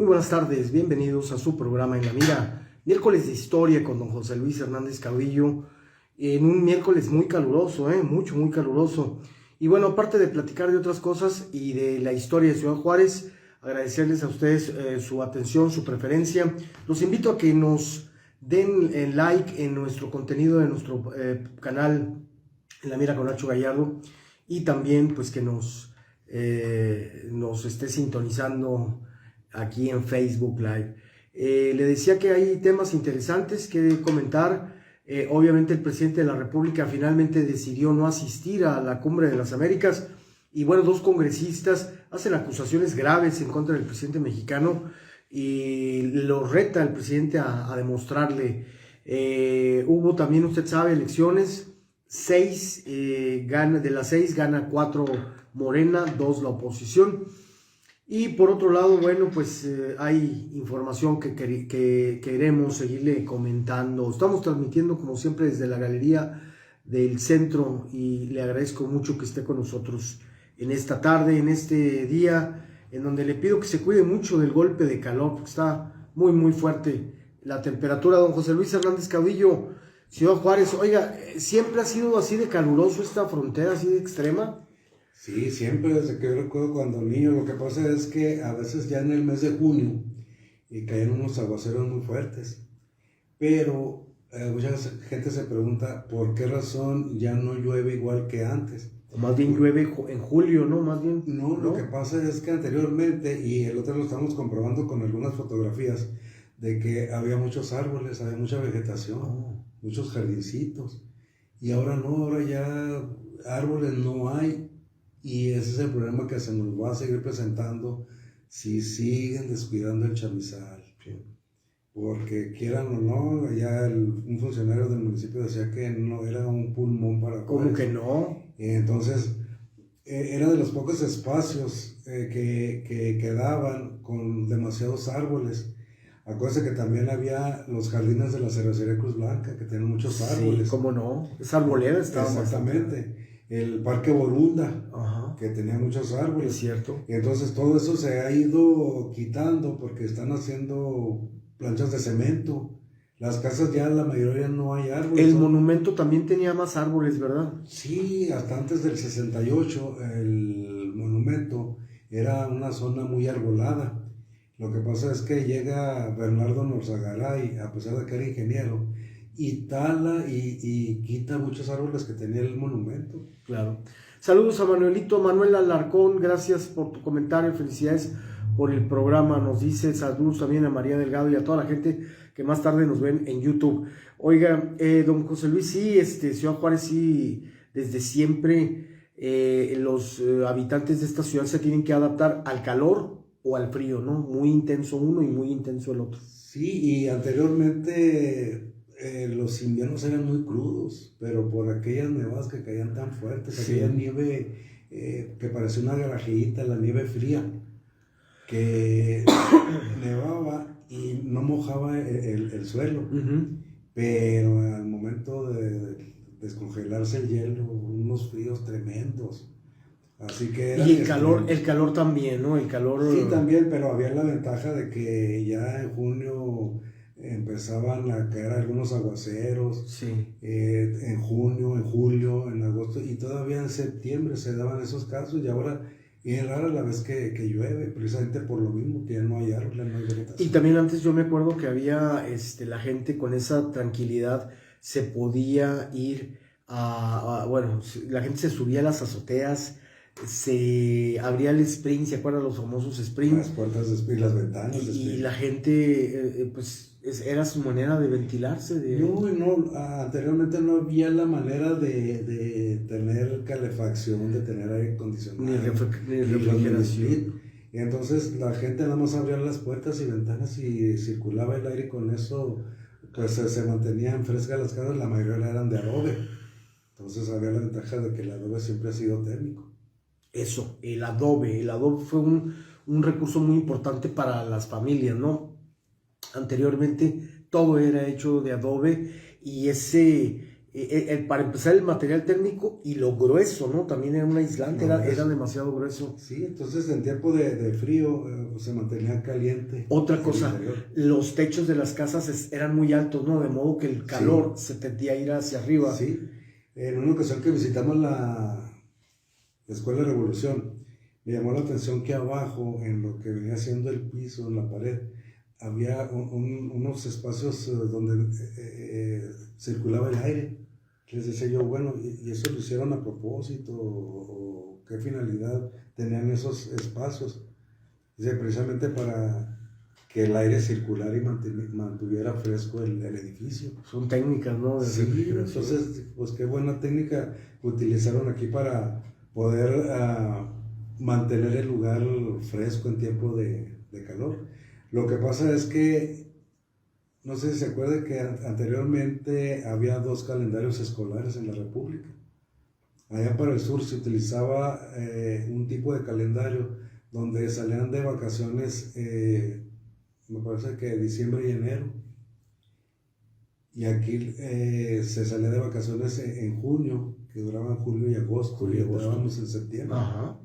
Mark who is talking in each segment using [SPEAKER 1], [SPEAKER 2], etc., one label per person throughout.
[SPEAKER 1] Muy buenas tardes, bienvenidos a su programa En la Mira, miércoles de historia con don José Luis Hernández Caudillo, en un miércoles muy caluroso, muy caluroso. Y bueno, aparte de platicar de otras cosas y de la historia de Ciudad Juárez, agradecerles a ustedes su atención, su preferencia. Los invito a que nos den like en nuestro contenido, en nuestro canal En la Mira con Nacho Gallardo, y también pues que nos esté sintonizando aquí en Facebook Live. Le decía que hay temas interesantes que comentar. Obviamente el presidente de la República finalmente decidió no asistir a la Cumbre de las Américas y bueno, dos congresistas hacen acusaciones graves en contra del presidente mexicano y lo reta el presidente a demostrarle. Hubo también, usted sabe, elecciones. De las 6 gana 4 Morena, 2 la oposición. Y por otro lado, bueno, pues hay información que queremos seguirle comentando. Estamos transmitiendo como siempre desde la Galería del Centro y le agradezco mucho que esté con nosotros en esta tarde, en este día, en donde le pido que se cuide mucho del golpe de calor, porque está muy fuerte la temperatura. Don José Luis Hernández Caudillo, Ciudad Juárez, oiga, ¿siempre ha sido así de caluroso esta frontera, así de extrema?
[SPEAKER 2] Sí, siempre, desde que yo recuerdo cuando niño. Lo que pasa es que a veces ya en el mes de junio caen unos aguaceros muy fuertes, pero mucha gente se pregunta por qué razón ya no llueve igual que antes.
[SPEAKER 1] O más bien llueve en julio, ¿no? Más bien.
[SPEAKER 2] No, lo que pasa es que anteriormente, y el otro lo estamos comprobando con algunas fotografías, de que había muchos árboles, había mucha vegetación, muchos jardincitos, y ahora no, ahora ya árboles no hay. Y ese es el problema que se nos va a seguir presentando si siguen descuidando el chamizal. Porque quieran o no, ya un funcionario del municipio decía que no era un pulmón para
[SPEAKER 1] ¿Cómo
[SPEAKER 2] Juárez.
[SPEAKER 1] que no?
[SPEAKER 2] Entonces, era de los pocos espacios que quedaban con demasiados árboles. Acuérdense que también había los jardines de la cervecería Cruz Blanca, que tienen muchos árboles.
[SPEAKER 1] Sí, cómo no. Esa arboleda estaba
[SPEAKER 2] exactamente. El Parque Borunda,
[SPEAKER 1] ajá,
[SPEAKER 2] que tenía muchos árboles.
[SPEAKER 1] es cierto.
[SPEAKER 2] Y entonces todo eso se ha ido quitando porque están haciendo planchas de cemento. Las casas ya la mayoría no hay árboles.
[SPEAKER 1] El monumento también tenía más árboles, ¿verdad?
[SPEAKER 2] Sí, hasta antes del 68 el monumento era una zona muy arbolada. Lo que pasa es que llega Bernardo Norzagaray, a pesar de que era ingeniero, y tala y quita muchos árboles que tenía el monumento.
[SPEAKER 1] Claro. Saludos a Manuel Alarcón, gracias por tu comentario, felicidades por el programa, nos dice. Saludos también a María Delgado y a toda la gente que más tarde nos ven en YouTube. Oiga, don José Luis, sí, Ciudad Juárez, sí, desde siempre los habitantes de esta ciudad se tienen que adaptar al calor o al frío, ¿no? Muy intenso uno y muy intenso el otro.
[SPEAKER 2] Sí, y anteriormente los inviernos eran muy crudos, pero por aquellas nevadas que caían tan fuertes, sí, aquella nieve que parecía una garajita, la nieve fría, que nevaba y no mojaba el suelo, pero al momento de descongelarse el hielo, unos fríos tremendos. Así que
[SPEAKER 1] y el calor también, ¿no? El calor...
[SPEAKER 2] Sí, también, pero había la ventaja de que ya en junio empezaban a caer algunos aguaceros.
[SPEAKER 1] Sí.
[SPEAKER 2] En junio, en julio, en agosto, y todavía en septiembre se daban esos casos, y ahora es rara la vez que llueve, precisamente por lo mismo, que ya no hay árboles, no hay vegetación.
[SPEAKER 1] Y también antes yo me acuerdo que había la gente con esa tranquilidad se podía ir bueno, la gente se subía a las azoteas, se abría el spring, ¿se acuerdan los famosos springs?
[SPEAKER 2] Las puertas de spring, las ventanas de spring.
[SPEAKER 1] Y la gente, pues, era su manera de ventilarse.
[SPEAKER 2] Anteriormente no había la manera de tener calefacción, de tener aire acondicionado.
[SPEAKER 1] Ni refrigeración.
[SPEAKER 2] Y entonces la gente nada más abría las puertas y ventanas y circulaba el aire, y con eso pues se mantenían frescas las casas. La mayoría eran de adobe. Entonces había la ventaja de que el adobe siempre ha sido térmico.
[SPEAKER 1] Eso, el adobe fue un recurso muy importante para las familias, ¿no? Anteriormente todo era hecho de adobe y ese para empezar el material técnico y lo grueso, ¿no? También era un aislante, era demasiado grueso.
[SPEAKER 2] Sí, entonces en tiempo de frío se mantenía caliente.
[SPEAKER 1] Otra cosa, los techos de las casas eran muy altos, ¿no? De modo que el calor se tendía a ir hacia arriba.
[SPEAKER 2] Sí, en una ocasión que visitamos la Escuela de Revolución, me llamó la atención que abajo, en lo que venía siendo el piso, en la pared, había unos espacios donde circulaba el aire. Les decía yo, bueno, ¿y eso lo hicieron a propósito? ¿O qué finalidad tenían esos espacios? Dice, precisamente para que el aire circulara y mantuviera fresco el edificio.
[SPEAKER 1] Son técnicas, ¿no?
[SPEAKER 2] Sí, entonces, pues qué buena técnica utilizaron aquí para poder mantener el lugar fresco en tiempo de calor. Lo que pasa es que, no sé si se acuerda que anteriormente había 2 calendarios escolares en la República. Allá para el sur se utilizaba un tipo de calendario donde salían de vacaciones, me parece que diciembre y enero. Y aquí se salía de vacaciones en junio, que duraban julio y agosto, y entrábamos en septiembre.
[SPEAKER 1] Ajá.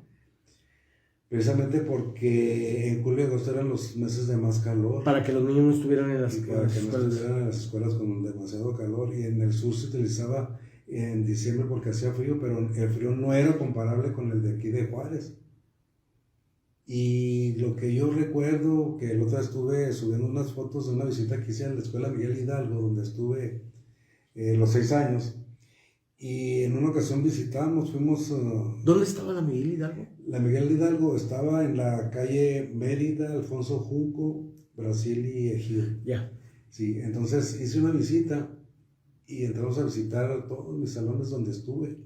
[SPEAKER 2] Precisamente porque en julio y agosto eran los meses de más calor.
[SPEAKER 1] Para que los niños no estuvieran en las
[SPEAKER 2] escuelas. Para que no estuvieran en las escuelas con demasiado calor. Y en el sur se utilizaba en diciembre porque hacía frío, pero el frío no era comparable con el de aquí de Juárez. Y lo que yo recuerdo, que el otro día estuve subiendo unas fotos de una visita que hice en la escuela Miguel Hidalgo, donde estuve los 6 años. Y en una ocasión visitamos, fuimos...
[SPEAKER 1] ¿Dónde estaba la Miguel Hidalgo?
[SPEAKER 2] La Miguel Hidalgo estaba en la calle Mérida, Alfonso Junco, Brasil y Ejido.
[SPEAKER 1] Ya.
[SPEAKER 2] Sí, entonces hice una visita y entramos a visitar todos mis salones donde estuve.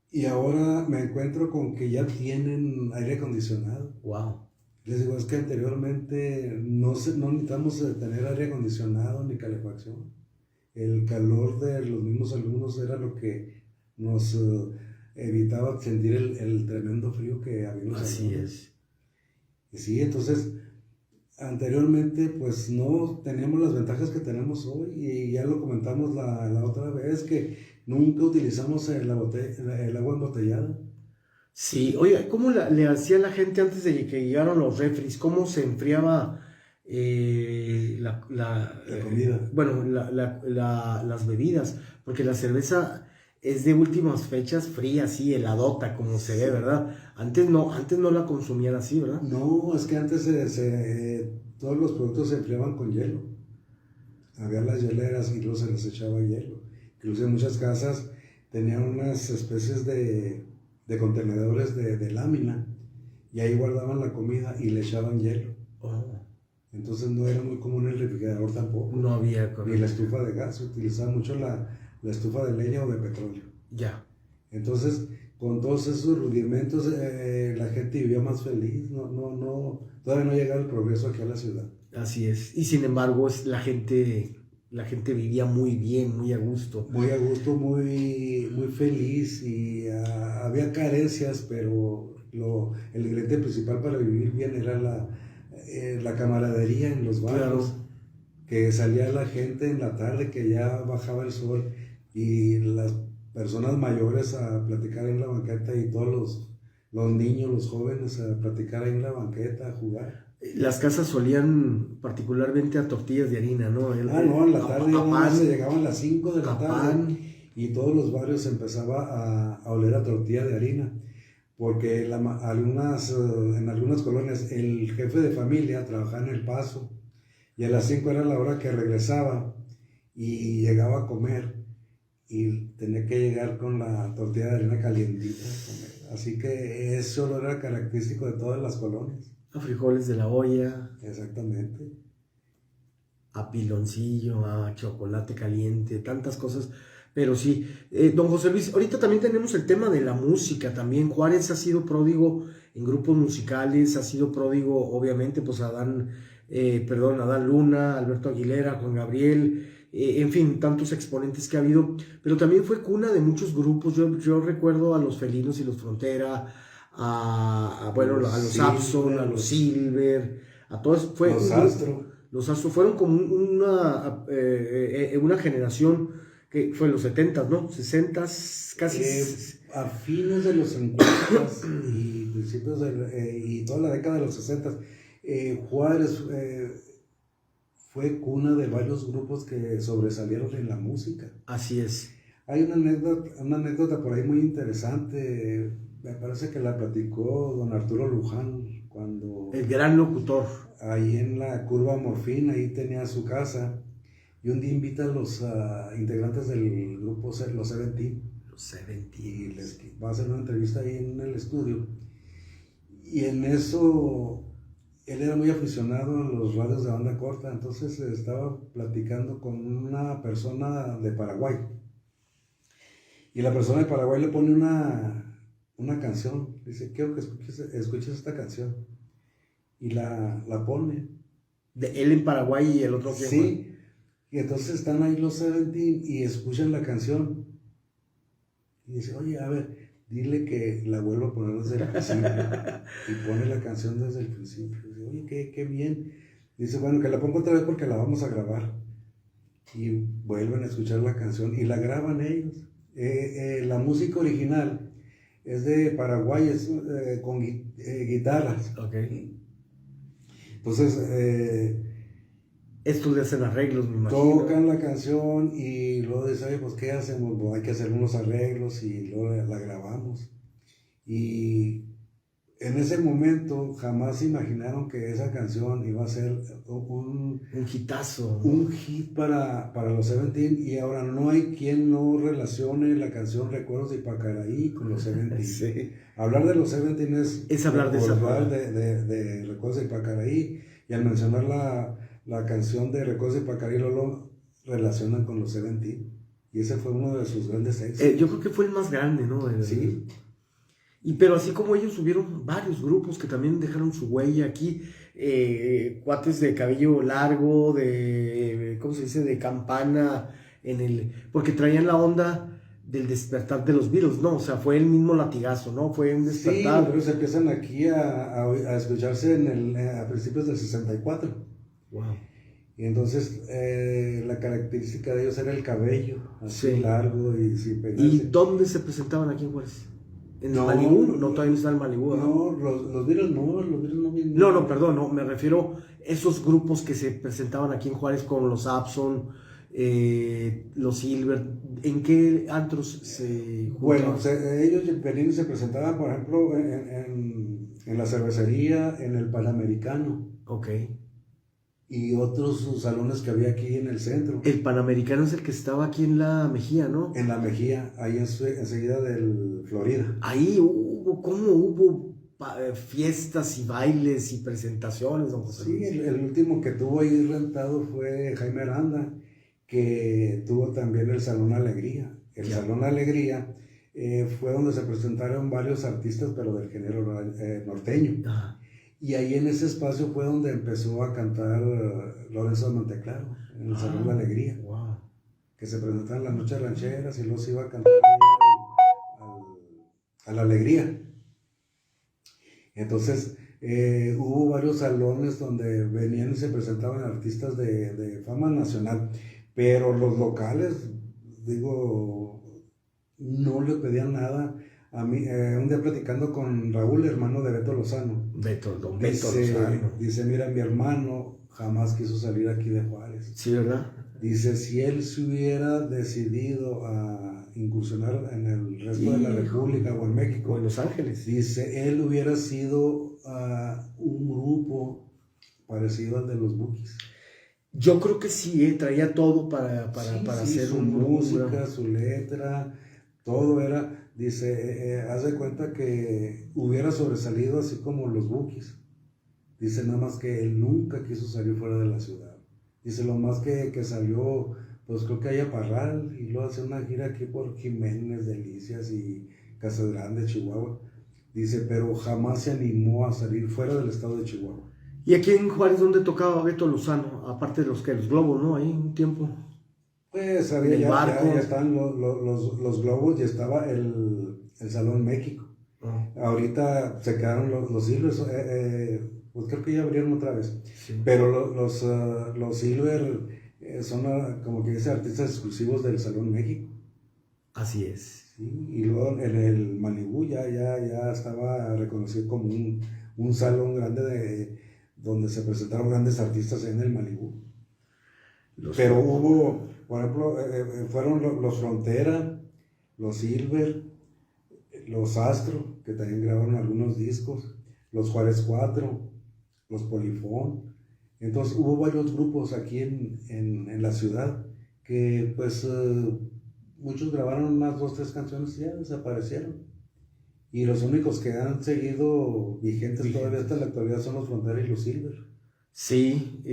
[SPEAKER 2] Y ahora me encuentro con que ya tienen aire acondicionado.
[SPEAKER 1] Wow.
[SPEAKER 2] Les digo, es que anteriormente no necesitamos tener aire acondicionado ni calefacción. El calor de los mismos alumnos era lo que nos evitaba sentir el tremendo frío que había en los
[SPEAKER 1] Así
[SPEAKER 2] alumnos.
[SPEAKER 1] es.
[SPEAKER 2] Y sí, entonces, anteriormente pues no teníamos las ventajas que tenemos hoy, y ya lo comentamos la otra vez, que nunca utilizamos el agua embotellada.
[SPEAKER 1] Sí, oye, ¿cómo le hacía la gente antes de que llegaran los refris? ¿Cómo se enfriaba la
[SPEAKER 2] comida?
[SPEAKER 1] Bueno, las bebidas, porque la cerveza es de últimas fechas fría, así, heladota, como se ve, ¿verdad? Antes no la consumían así, ¿verdad?
[SPEAKER 2] No, es que antes todos los productos se enfriaban con hielo. Había las hieleras y luego se les echaba hielo. Incluso en muchas casas tenían unas especies de contenedores de lámina, y ahí guardaban la comida y le echaban hielo.
[SPEAKER 1] Oh.
[SPEAKER 2] Entonces no era muy común el refrigerador tampoco.
[SPEAKER 1] No había,
[SPEAKER 2] ni la estufa de gas, se utilizaba mucho la estufa de leña o de petróleo.
[SPEAKER 1] Ya.
[SPEAKER 2] Entonces, con todos esos rudimentos, la gente vivía más feliz. Todavía no llegaba el progreso aquí a la ciudad.
[SPEAKER 1] Así es. Y sin embargo, la gente vivía muy bien, muy a gusto.
[SPEAKER 2] Muy a gusto, muy feliz, y había carencias, pero el ingrediente principal para vivir bien era la camaradería en los barrios. Claro. Que salía la gente en la tarde, que ya bajaba el sol, y las personas mayores a platicar en la banqueta, y todos los niños, los jóvenes a platicar en la banqueta, a jugar.
[SPEAKER 1] Las casas solían particularmente a tortillas de harina, ¿no?
[SPEAKER 2] En la tarde se llegaban las 5 de la tarde, y todos los barrios empezaba a oler a tortilla de harina, porque en algunas colonias el jefe de familia trabajaba en El Paso, y a las 5 era la hora que regresaba y llegaba a comer, y tenía que llegar con la tortilla de harina calientita. Así que eso era característico de todas las colonias.
[SPEAKER 1] A frijoles de la olla.
[SPEAKER 2] Exactamente.
[SPEAKER 1] A piloncillo, a chocolate caliente, tantas cosas. Pero sí, don José Luis, ahorita también tenemos el tema de la música también. Juárez ha sido pródigo en grupos musicales, ha sido pródigo, obviamente, pues Adán Luna, Alberto Aguilera, Juan Gabriel, en fin, tantos exponentes que ha habido, pero también fue cuna de muchos grupos. Yo recuerdo a los Felinos y los Frontera, a los Abson, a los Silver, a todos. Los Astro fueron como una generación que fue en los 70, ¿no? 60, casi.
[SPEAKER 2] A fines de los 50 y principios y toda la década de los 60, Juárez fue cuna de varios grupos que sobresalieron en la música.
[SPEAKER 1] Así es.
[SPEAKER 2] Hay una anécdota por ahí muy interesante, me parece que la platicó don Arturo Luján cuando...
[SPEAKER 1] El gran locutor.
[SPEAKER 2] Ahí en la Curva Morfín, ahí tenía su casa, y un día invita a los integrantes del grupo los Seventeen.
[SPEAKER 1] Los Seventeen.
[SPEAKER 2] Y les va a hacer una entrevista ahí en el estudio. Y en eso, él era muy aficionado a los radios de banda corta, entonces estaba platicando con una persona de Paraguay. Y la persona de Paraguay le pone una canción, dice, quiero que escuches esta canción. Y la pone.
[SPEAKER 1] De él en Paraguay y el otro que...
[SPEAKER 2] Sí, y entonces están ahí los Seventeen y escuchan la canción. Y dice, oye, a ver, dile que la vuelva a poner desde el principio. Y pone la canción desde el principio. Dice, oye, qué bien. Dice, bueno, que la pongo otra vez porque la vamos a grabar. Y vuelven a escuchar la canción y la graban ellos. La música original es de Paraguay, es con guitarras.
[SPEAKER 1] Okay.
[SPEAKER 2] Entonces,
[SPEAKER 1] estos le hacen arreglos, me imagino.
[SPEAKER 2] Tocan la canción y luego dicen, oye, pues ¿qué hacemos? Pues hay que hacer unos arreglos y luego la grabamos. Y en ese momento jamás imaginaron que esa canción iba a ser un
[SPEAKER 1] hitazo,
[SPEAKER 2] un hit para los Seventeen, y ahora no hay quien no relacione la canción Recuerdos de Ipacaraí con los Seventeen.
[SPEAKER 1] Sí.
[SPEAKER 2] Hablar de los Seventeen es
[SPEAKER 1] hablar de esa
[SPEAKER 2] de Recuerdos de Ipacaraí, y al mencionar la canción de Recuerdos de Ipacaraí lo relacionan con los Seventeen, y ese fue uno de sus grandes éxitos.
[SPEAKER 1] Yo creo que fue el más grande, ¿no?
[SPEAKER 2] Sí.
[SPEAKER 1] Pero así como ellos hubieron varios grupos que también dejaron su huella aquí, cuates de cabello largo, de, ¿cómo se dice?, de campana, porque traían la onda del despertar de los Beatles, ¿no? O sea, fue el mismo latigazo, ¿no? Fue un despertar.
[SPEAKER 2] Sí, pero se empiezan aquí a escucharse a principios del 64.
[SPEAKER 1] Wow.
[SPEAKER 2] Y entonces la característica de ellos era el cabello, así largo y sin peinarse.
[SPEAKER 1] ¿Y dónde se presentaban aquí en Juárez? ¿En el Malibú? No, todavía no está el Malibú.
[SPEAKER 2] No, los Beatles no vienen.
[SPEAKER 1] No, perdón, no, me refiero a esos grupos que se presentaban aquí en Juárez con los Abson, los Silver. ¿En qué antros se juntaban?
[SPEAKER 2] Bueno, ellos venían y se presentaban, por ejemplo, en la cervecería, en el Panamericano.
[SPEAKER 1] Ok.
[SPEAKER 2] Y otros salones que había aquí en el centro.
[SPEAKER 1] El Panamericano es el que estaba aquí en la Mejía, ¿no?
[SPEAKER 2] En la Mejía, ahí enseguida del Florida.
[SPEAKER 1] Ahí hubo fiestas y bailes y presentaciones, don José Luis.
[SPEAKER 2] Sí, el último que tuvo ahí rentado fue Jaime Aranda, que tuvo también el Salón Alegría. El Salón Alegría fue donde se presentaron varios artistas, pero del género norteño. Ajá. Y ahí en ese espacio fue donde empezó a cantar Lorenzo de Monteclaro, en el Salón Alegría.
[SPEAKER 1] Wow.
[SPEAKER 2] Que se presentaban las noches rancheras y luego se iba a cantar a la Alegría. Entonces, hubo varios salones donde venían y se presentaban artistas de fama nacional, pero los locales, digo, no le pedían nada. A mí, un día platicando con Raúl, hermano de Beto Lozano.
[SPEAKER 1] Beto Lozano.
[SPEAKER 2] Dice, mira, mi hermano jamás quiso salir aquí de Juárez.
[SPEAKER 1] Sí, ¿verdad?
[SPEAKER 2] Dice, si él se hubiera decidido a incursionar en el resto de la República o en México.
[SPEAKER 1] O en Los Ángeles.
[SPEAKER 2] Dice, él hubiera sido un grupo parecido al de los Bukis.
[SPEAKER 1] Yo creo que sí, traía todo para hacer
[SPEAKER 2] su música, su letra, todo era... Dice, haz de cuenta que hubiera sobresalido así como los Bukis. Dice, nada más que él nunca quiso salir fuera de la ciudad. Dice, lo más que salió, pues creo que haya Parral, y luego hace una gira aquí por Jiménez, Delicias y Casa Grande, Chihuahua. Dice, pero jamás se animó a salir fuera del estado de Chihuahua.
[SPEAKER 1] ¿Y aquí en Juárez dónde tocaba Beto Lozano? Aparte de los Globos, ¿no? Ahí un tiempo.
[SPEAKER 2] Pues había ya están los Globos, ya estaba el Salón México. Ahorita se quedaron los Silver, pues creo que ya abrieron otra vez. Sí. Pero los Silver son como que dice artistas exclusivos del Salón México.
[SPEAKER 1] Así es.
[SPEAKER 2] Sí, y luego en el Malibú ya estaba reconocido como un salón grande donde se presentaron grandes artistas en el Malibú. Pero hubo, por ejemplo, fueron los Frontera, los Silver, los Astro, que también grabaron algunos discos, los Juárez 4, los Polifón. Entonces hubo varios grupos aquí en la ciudad que pues muchos grabaron unas 2, 3 canciones y ya desaparecieron. Y los únicos que han seguido vigentes todavía hasta la actualidad son los Frontera y los Silver.
[SPEAKER 1] Sí,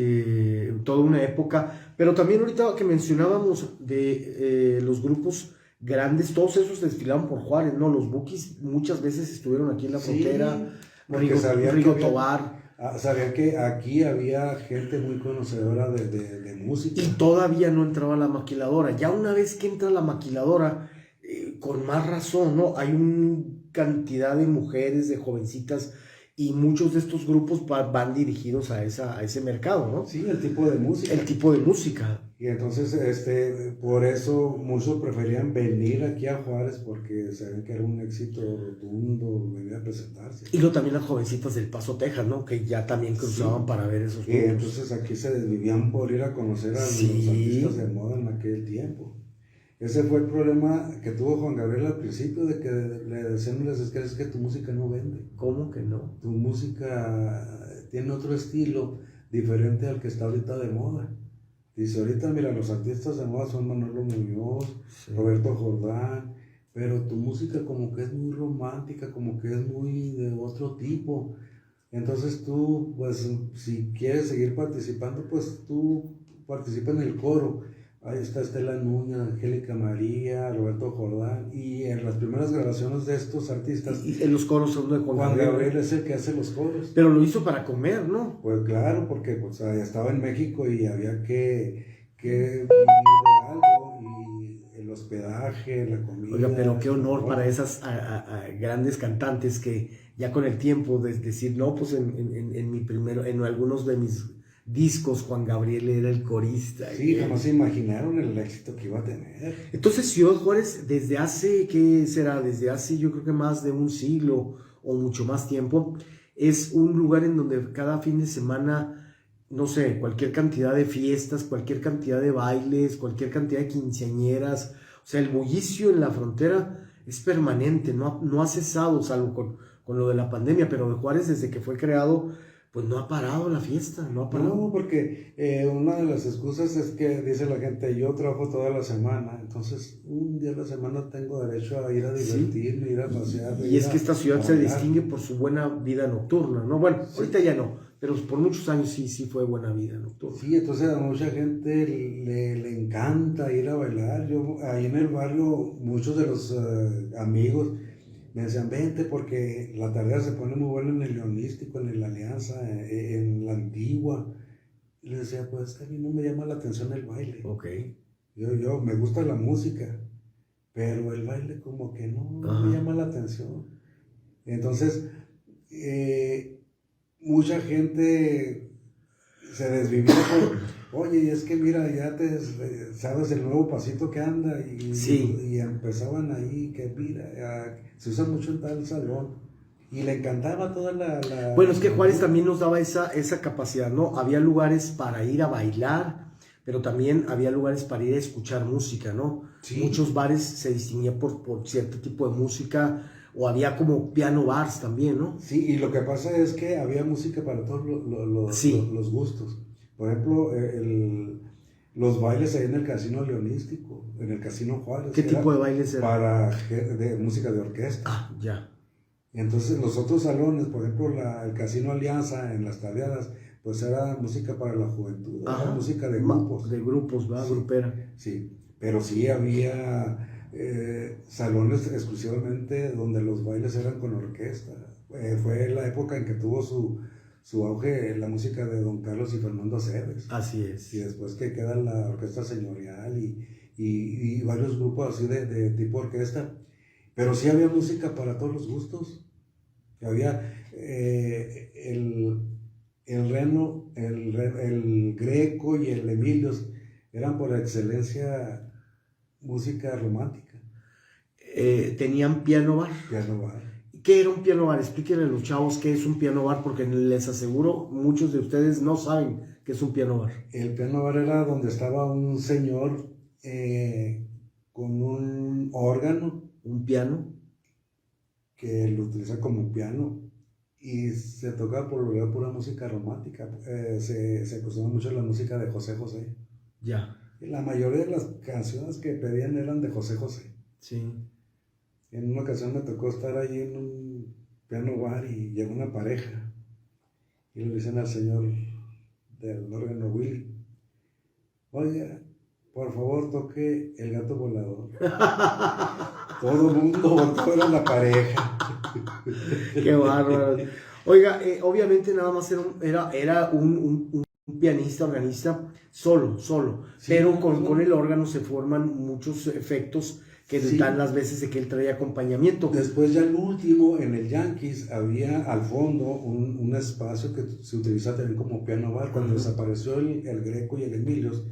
[SPEAKER 1] toda una época. Pero también ahorita que mencionábamos de los grupos grandes, todos esos desfilaron por Juárez, ¿no? Los Bukis muchas veces estuvieron aquí en la frontera, Rigo Tobar.
[SPEAKER 2] Sabía que aquí había gente muy conocedora de música.
[SPEAKER 1] Y todavía no entraba la maquiladora. Ya una vez que entra la maquiladora, con más razón, ¿no? Hay una cantidad de mujeres, de jovencitas, y muchos de estos grupos van dirigidos a ese mercado, ¿no?
[SPEAKER 2] Sí, el tipo de música.
[SPEAKER 1] El tipo de música.
[SPEAKER 2] Y entonces, por eso muchos preferían venir aquí a Juárez porque sabían que era un éxito rotundo venir a presentarse.
[SPEAKER 1] Y luego también las jovencitas del Paso, Texas, ¿no? Que ya también cruzaban para ver esos grupos.
[SPEAKER 2] Y entonces aquí se desvivían por ir a conocer a los artistas de moda en aquel tiempo. Ese fue el problema que tuvo Juan Gabriel al principio, de que le decían las disqueras que tu música no vende.
[SPEAKER 1] ¿Cómo que no?
[SPEAKER 2] Tu música tiene otro estilo diferente al que está ahorita de moda. Dice, ahorita mira, los artistas de moda son Manolo Muñoz, Roberto Jordán, pero tu música como que es muy romántica, como que es muy de otro tipo. Entonces tú, pues, si quieres seguir participando, pues tú participa en el coro. Ahí está Estela Núñez, Angélica María, Roberto Jordán, y en las primeras grabaciones de estos artistas...
[SPEAKER 1] Y en los coros son de
[SPEAKER 2] Juan Gabriel es el que hace los coros.
[SPEAKER 1] Pero lo hizo para comer, ¿no?
[SPEAKER 2] Pues claro, porque pues, estaba en México y había que vivir de algo, y el hospedaje, la comida...
[SPEAKER 1] Oiga, pero qué honor para esas grandes cantantes que ya con el tiempo de decir, no, pues en algunos de mis discos Juan Gabriel era el corista.
[SPEAKER 2] Sí, jamás se imaginaron el éxito que iba a tener.
[SPEAKER 1] Entonces Ciudad Juárez desde hace, ¿qué será? Desde hace yo creo que más de un siglo o mucho más tiempo, es un lugar en donde cada fin de semana, no sé, cualquier cantidad de fiestas, cualquier cantidad de bailes, cualquier cantidad de quinceañeras, o sea, el bullicio en la frontera es permanente, no ha cesado, salvo con lo de la pandemia, pero de Juárez desde que fue creado, pues no ha parado la fiesta, no ha parado.
[SPEAKER 2] No, porque una de las excusas es que dice la gente, yo trabajo toda la semana, entonces un día a la semana tengo derecho a ir a divertirme, ir a pasear.
[SPEAKER 1] Y es que esta ciudad se distingue por su buena vida nocturna, ¿no? Bueno, ahorita ya no, pero por muchos años sí fue buena vida nocturna.
[SPEAKER 2] Sí, entonces a mucha gente le encanta ir a bailar. Yo ahí en el barrio, muchos de los amigos me decían, vente porque la tarea se pone muy buena en el Leonístico, en la Alianza, en la Antigua. Y les decía, pues a mí no me llama la atención el baile.
[SPEAKER 1] Ok.
[SPEAKER 2] Yo me gusta la música, pero el baile como que no me llama la atención. Entonces, mucha gente se desvivía por, oye, y es que mira, ya sabes el nuevo pasito que anda, y empezaban ahí, que mira, se usa mucho en tal salón, y le encantaba toda la...
[SPEAKER 1] Bueno, es que Juárez también nos daba esa capacidad, ¿no? Había lugares para ir a bailar, pero también había lugares para ir a escuchar música, ¿no? Sí. Muchos bares se distinguían por cierto tipo de música, o había como piano bars también, ¿no?
[SPEAKER 2] Sí, y lo que pasa es que había música para todos los gustos. Por ejemplo, los bailes ahí en el Casino Leonístico, en el Casino Juárez.
[SPEAKER 1] ¿Qué tipo de bailes eran?
[SPEAKER 2] Para música de orquesta.
[SPEAKER 1] Ah, ya.
[SPEAKER 2] Y entonces los otros salones, por ejemplo, el Casino Alianza, en las tardeadas, pues era música para la juventud, era música de grupos.
[SPEAKER 1] De grupos, ¿verdad? Sí, grupera.
[SPEAKER 2] Sí, pero sí había salones exclusivamente donde los bailes eran con orquesta. Fue la época en que tuvo su auge la música de Don Carlos y Fernando Aceves.
[SPEAKER 1] Así es.
[SPEAKER 2] Y después que queda la Orquesta Señorial y varios grupos así de tipo orquesta. Pero sí había música para todos los gustos. Había el Reno, el Greco y el Emilios. eran por excelencia música romántica.
[SPEAKER 1] Tenían piano bar.
[SPEAKER 2] Piano bar.
[SPEAKER 1] ¿Qué era un piano bar? Explíquenle a los chavos qué es un piano bar, porque les aseguro, muchos de ustedes no saben qué es un piano bar.
[SPEAKER 2] El piano bar era donde estaba un señor con un órgano.
[SPEAKER 1] Un piano.
[SPEAKER 2] Que lo utiliza como piano. Y se tocaba por lo general pura música romántica. Se acostumbra mucho la música de José José.
[SPEAKER 1] Ya.
[SPEAKER 2] Y la mayoría de las canciones que pedían eran de José José.
[SPEAKER 1] Sí.
[SPEAKER 2] En una ocasión me tocó estar ahí en un piano bar y llegó una pareja. Y le dicen al señor del órgano Willy: oye, por favor toque El Gato Volador. Todo el mundo volteó a la pareja.
[SPEAKER 1] Qué bárbaro. Oiga, obviamente nada más era un pianista, organista, solo. Sí, pero con el órgano se forman muchos efectos que sí dan las veces de que él traía acompañamiento.
[SPEAKER 2] Después ya el último, en el Yankees, había al fondo un espacio que se utiliza también como piano bar. Cuando desapareció el Greco y el Emilios,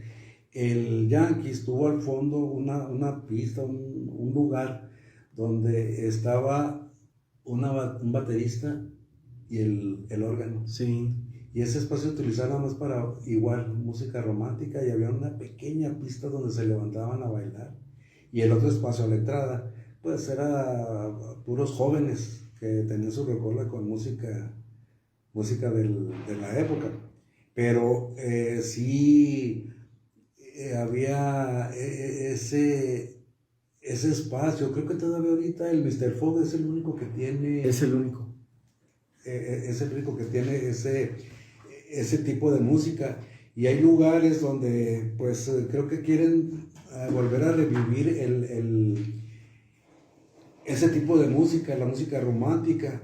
[SPEAKER 2] el Yankees tuvo al fondo una pista, un lugar donde estaba un baterista y el órgano.
[SPEAKER 1] Sí.
[SPEAKER 2] Y ese espacio se utilizaba nada más para igual música romántica, y había una pequeña pista donde se levantaban a bailar. Y el otro espacio a la entrada, pues era puros jóvenes que tenían su recola con música de la época. Pero sí había ese espacio. Creo que todavía ahorita el Mr. Fogg es el único que tiene.
[SPEAKER 1] Es el único.
[SPEAKER 2] Es el único que tiene ese tipo de música. Y hay lugares donde pues creo que quieren volver a revivir ese tipo de música, la música romántica,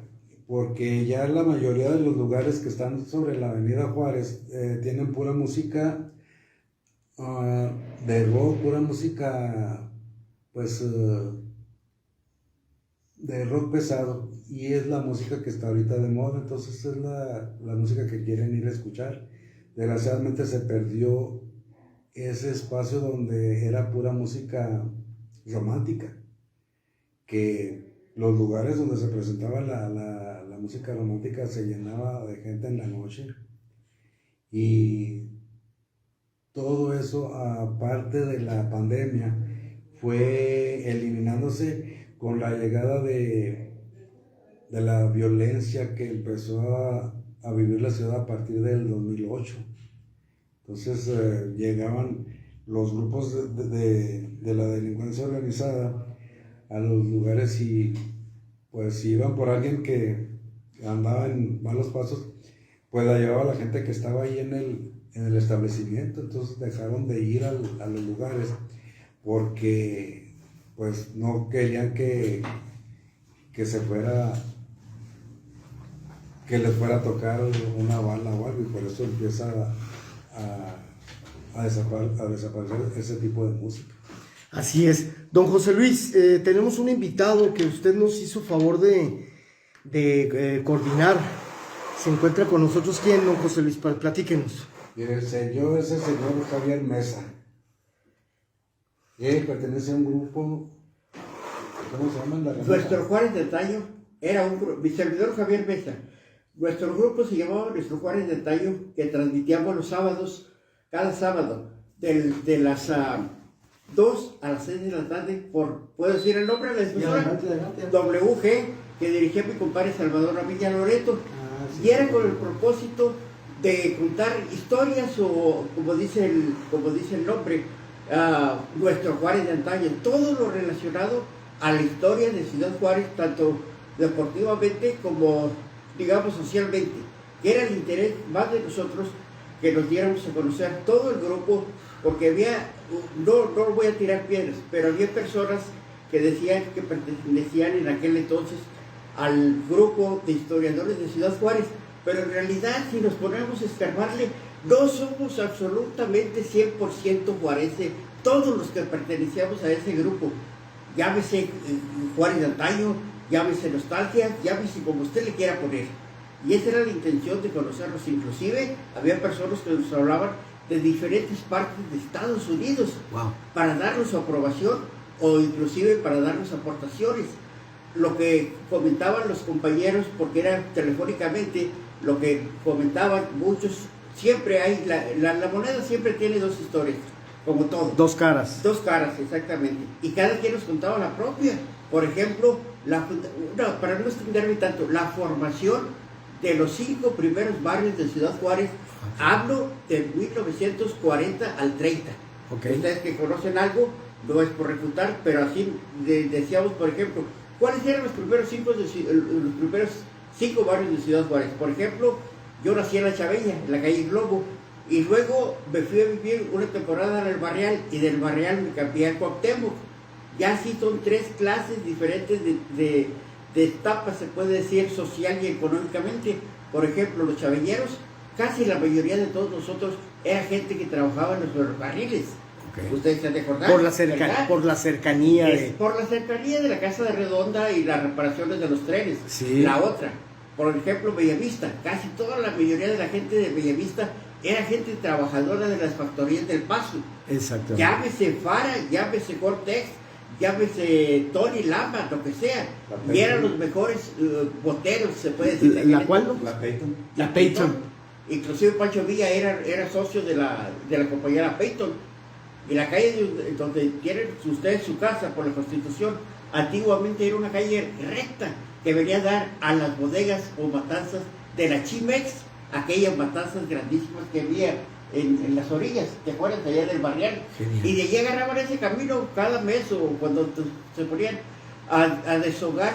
[SPEAKER 2] porque ya la mayoría de los lugares que están sobre la Avenida Juárez tienen pura música de rock, pura música pues de rock pesado, y es la música que está ahorita de moda. Entonces es la música que quieren ir a escuchar. Desgraciadamente se perdió ese espacio donde era pura música romántica, que los lugares donde se presentaba la música romántica se llenaba de gente en la noche. Y todo eso, aparte de la pandemia, fue eliminándose con la llegada de la violencia que empezó a vivir la ciudad a partir del 2008. Entonces llegaban los grupos de la delincuencia organizada a los lugares, y pues si iban por alguien que andaba en malos pasos, pues la llevaba la gente que estaba ahí en el establecimiento. Entonces dejaron de ir a los lugares porque pues no querían que se fuera, que les fuera a tocar una bala o algo, y por eso empieza a desaparecer ese tipo de música.
[SPEAKER 1] Así es. Don José Luis, tenemos un invitado que usted nos hizo favor de coordinar. Se encuentra con nosotros. ¿Quién, don José Luis? Platíquenos.
[SPEAKER 2] Es el señor Javier Mesa. Él pertenece a un grupo, ¿cómo se llama?
[SPEAKER 3] Nuestro Juárez de Antaño era un grupo, mi servidor Javier Mesa. Nuestro grupo se llamaba Nuestro Juárez de Antaño, que transmitíamos los sábados, cada sábado, de las 2 a las 6 de la tarde, ¿puedo decir el nombre de la emisora? WG, que dirigía mi compadre Salvador Ravilla Loreto. Y era con el propósito de contar historias, o como dice el nombre, Nuestro Juárez de Antaño, todo lo relacionado a la historia de Ciudad Juárez, tanto deportivamente como, digamos, socialmente, que era el interés más de nosotros que nos diéramos a conocer todo el grupo, porque había, no voy a tirar piedras, pero había personas que decían que pertenecían en aquel entonces al grupo de historiadores de Ciudad Juárez, pero en realidad, si nos ponemos a escarbarle, no somos absolutamente 100% juarense, todos los que pertenecíamos a ese grupo. Llámese Juárez de Antaño, llámese nostalgia, llámese como usted le quiera poner. Y esa era la intención de conocerlos. Inclusive había personas que nos hablaban de diferentes partes de Estados Unidos
[SPEAKER 1] Wow.
[SPEAKER 3] para darnos su aprobación o inclusive para darnos aportaciones. Lo que comentaban los compañeros, porque era telefónicamente, lo que comentaban muchos, siempre hay, la moneda siempre tiene dos historias, como todo.
[SPEAKER 1] Dos caras.
[SPEAKER 3] Dos caras, exactamente. Y cada quien nos contaba la propia. Por ejemplo, para no extenderme tanto, la formación de los 5 primeros barrios de Ciudad Juárez, hablo de 1940 al 30.
[SPEAKER 1] Okay.
[SPEAKER 3] Ustedes que conocen algo, no es por refutar, pero así decíamos, por ejemplo, ¿cuáles eran los primeros 5 barrios de Ciudad Juárez? Por ejemplo, yo nací en La Chavella, en la calle Globo, y luego me fui a vivir una temporada en el Barrial, y del Barrial me cambié a Cuauhtémoc. Ya así son 3 clases diferentes de etapas, se puede decir, social y económicamente. Por ejemplo, los chaveñeros, casi la mayoría de todos nosotros era gente que trabajaba en los ferrocarriles.
[SPEAKER 1] Okay.
[SPEAKER 3] Ustedes se han de acordar.
[SPEAKER 1] Por la cercanía de...
[SPEAKER 3] Por la cercanía de la Casa de Redonda y las reparaciones de los trenes.
[SPEAKER 1] Sí.
[SPEAKER 3] La otra, por ejemplo, Bellavista, casi toda la mayoría de la gente de Bellavista era gente trabajadora de las factorías del Paso.
[SPEAKER 1] Exactamente.
[SPEAKER 3] Llámese Fara, llámese Cortex, llámese Tony Lama, lo que sea. Y eran los mejores boteros, se puede decir.
[SPEAKER 1] ¿La cuál? No?
[SPEAKER 2] La Peyton.
[SPEAKER 1] La Peyton.
[SPEAKER 3] Inclusive Pancho Villa era socio de la compañera Peyton. Y la calle donde tienen ustedes su casa por la Constitución, antiguamente era una calle recta que venía a dar a las bodegas o matanzas de la Chimex, aquellas matanzas grandísimas que había en las orillas, ¿te acuerdas? De allá del Barrial.
[SPEAKER 1] Genial.
[SPEAKER 3] Y de allí agarraban ese camino cada mes o cuando se ponían a deshogar,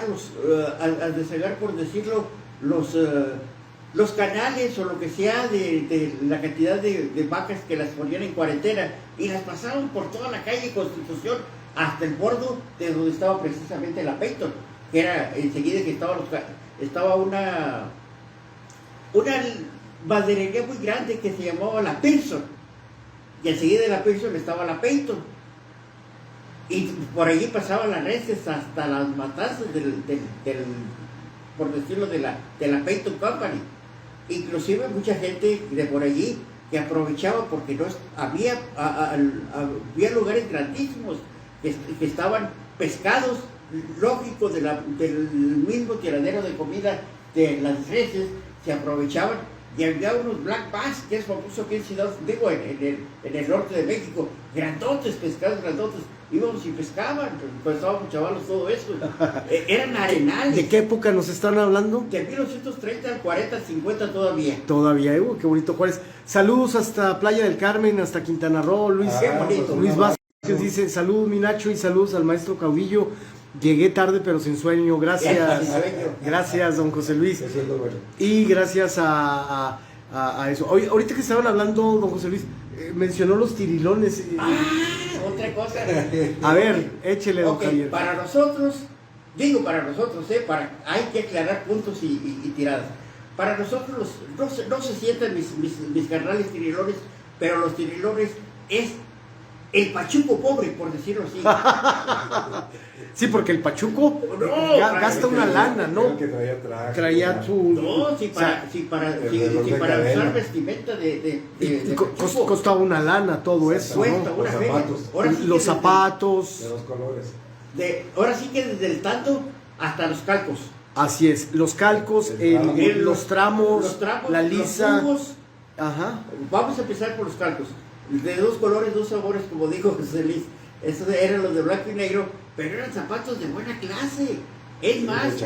[SPEAKER 3] a deshogar, por decirlo, los canales o lo que sea de la cantidad de vacas que las ponían en cuarentena, y las pasaban por toda la calle Constitución hasta el bordo de donde estaba precisamente la Peyton, que era enseguida que estaba una maderería muy grande que se llamaba la Pearson, y enseguida de la Pearson estaba la Peyton, y por allí pasaban las reses hasta las matanzas por decirlo, de la Peyton Company. Inclusive mucha gente de por allí que aprovechaba porque no había lugares grandísimos que estaban pescados, lógico, del mismo tiradero de comida de las reses, se aprovechaban. Y había unos black bass, que es famoso aquí en Ciudad, digo, en el norte de México, grandotes, pescados grandotes. Íbamos y pescaban, pues estábamos chavalos, todo eso. Eran arenales.
[SPEAKER 1] ¿De qué época nos están hablando?
[SPEAKER 3] De 1930 al 40, al 50 todavía.
[SPEAKER 1] Todavía, qué bonito Juárez. Saludos hasta Playa del Carmen, hasta Quintana Roo. Luis,
[SPEAKER 3] Qué bonito.
[SPEAKER 1] Luis Vázquez dice, saludos mi Nacho y saludos al maestro Caudillo. Llegué tarde pero sin sueño. Gracias. Gracias, don José Luis.
[SPEAKER 2] Eso es lo bueno.
[SPEAKER 1] Y gracias a eso. Ahorita que estaban hablando, don José Luis, mencionó los tirilones.
[SPEAKER 3] Otra cosa.
[SPEAKER 1] A ver, échele, don Javier.
[SPEAKER 3] Para nosotros, hay que aclarar puntos y tiradas. Para nosotros no se sientan mis carnales tirilones, pero los tirilones es el pachuco pobre, por decirlo así.
[SPEAKER 1] Sí, porque el pachuco gasta una lana, ¿no?
[SPEAKER 2] Que traía traje.
[SPEAKER 1] Traía su...
[SPEAKER 3] No, para usar vestimenta de pachuco,
[SPEAKER 1] costaba una lana todo eso,
[SPEAKER 3] cuesta
[SPEAKER 1] ¿no?
[SPEAKER 3] una
[SPEAKER 2] Los
[SPEAKER 3] feria.
[SPEAKER 2] zapatos.
[SPEAKER 3] Ahora sí
[SPEAKER 1] Los
[SPEAKER 3] que
[SPEAKER 1] zapatos.
[SPEAKER 2] De dos colores.
[SPEAKER 3] ahora sí que desde el tanto hasta los calcos.
[SPEAKER 1] Así es, los calcos, los tramos, la lisa.
[SPEAKER 3] Los jugos.
[SPEAKER 1] Ajá.
[SPEAKER 3] Vamos a empezar por los calcos. De dos colores, dos sabores, como dijo José Luis. Esos eran los de blanco y negro, pero eran zapatos de buena clase. Es más,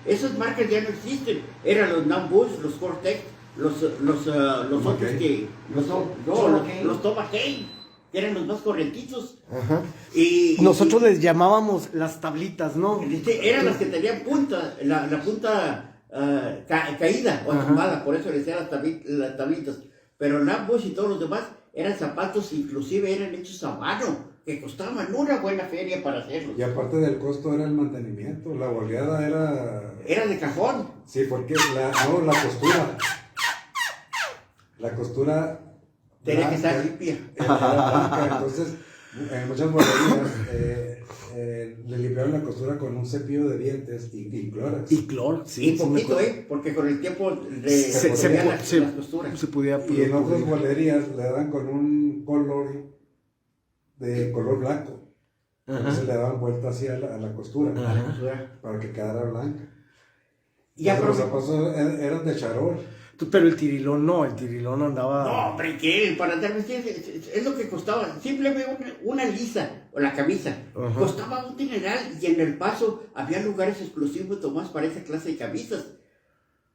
[SPEAKER 3] esas marcas ya no existen. Eran los Nambus, los Cortex, los otros que... Los Toma Kane, que eran los más correntitos.
[SPEAKER 1] Ajá.
[SPEAKER 3] Y
[SPEAKER 1] Nosotros les llamábamos las tablitas, ¿no?
[SPEAKER 3] eran las que tenían punta, la punta caída o tumbada, por eso les decían las tablitas. Pero Nambus y todos los demás eran zapatos, inclusive eran hechos a mano, que costaban una buena feria para hacerlos.
[SPEAKER 2] Y aparte del costo era el mantenimiento, la boleada era...
[SPEAKER 3] Era de cajón.
[SPEAKER 2] Sí, porque la costura. La costura...
[SPEAKER 3] Tenía que estar limpia.
[SPEAKER 2] Era blanca, entonces En muchas bolerías le limpiaron la costura con un cepillo de dientes y clórax.
[SPEAKER 1] Y cloro, sí.
[SPEAKER 3] Y poquito, porque con el tiempo
[SPEAKER 1] Se
[SPEAKER 3] podían
[SPEAKER 1] podía
[SPEAKER 3] las costuras.
[SPEAKER 1] se podía
[SPEAKER 2] Y en otras bolerías le dan con un color de color blanco. Entonces le daban vuelta así a la costura
[SPEAKER 3] A la costura.
[SPEAKER 2] para que quedara blanca.
[SPEAKER 3] Y
[SPEAKER 2] Los
[SPEAKER 3] aprove-
[SPEAKER 2] zapatos eran de charol.
[SPEAKER 1] Pero el tirilón no, el tirilón andaba...
[SPEAKER 3] No, hombre, ¿qué? Para andar vestido es lo que costaba. Simplemente una lisa, o la camisa,
[SPEAKER 1] Ajá.
[SPEAKER 3] costaba un dineral. Y en El Paso había lugares exclusivos nomás para esa clase de camisas.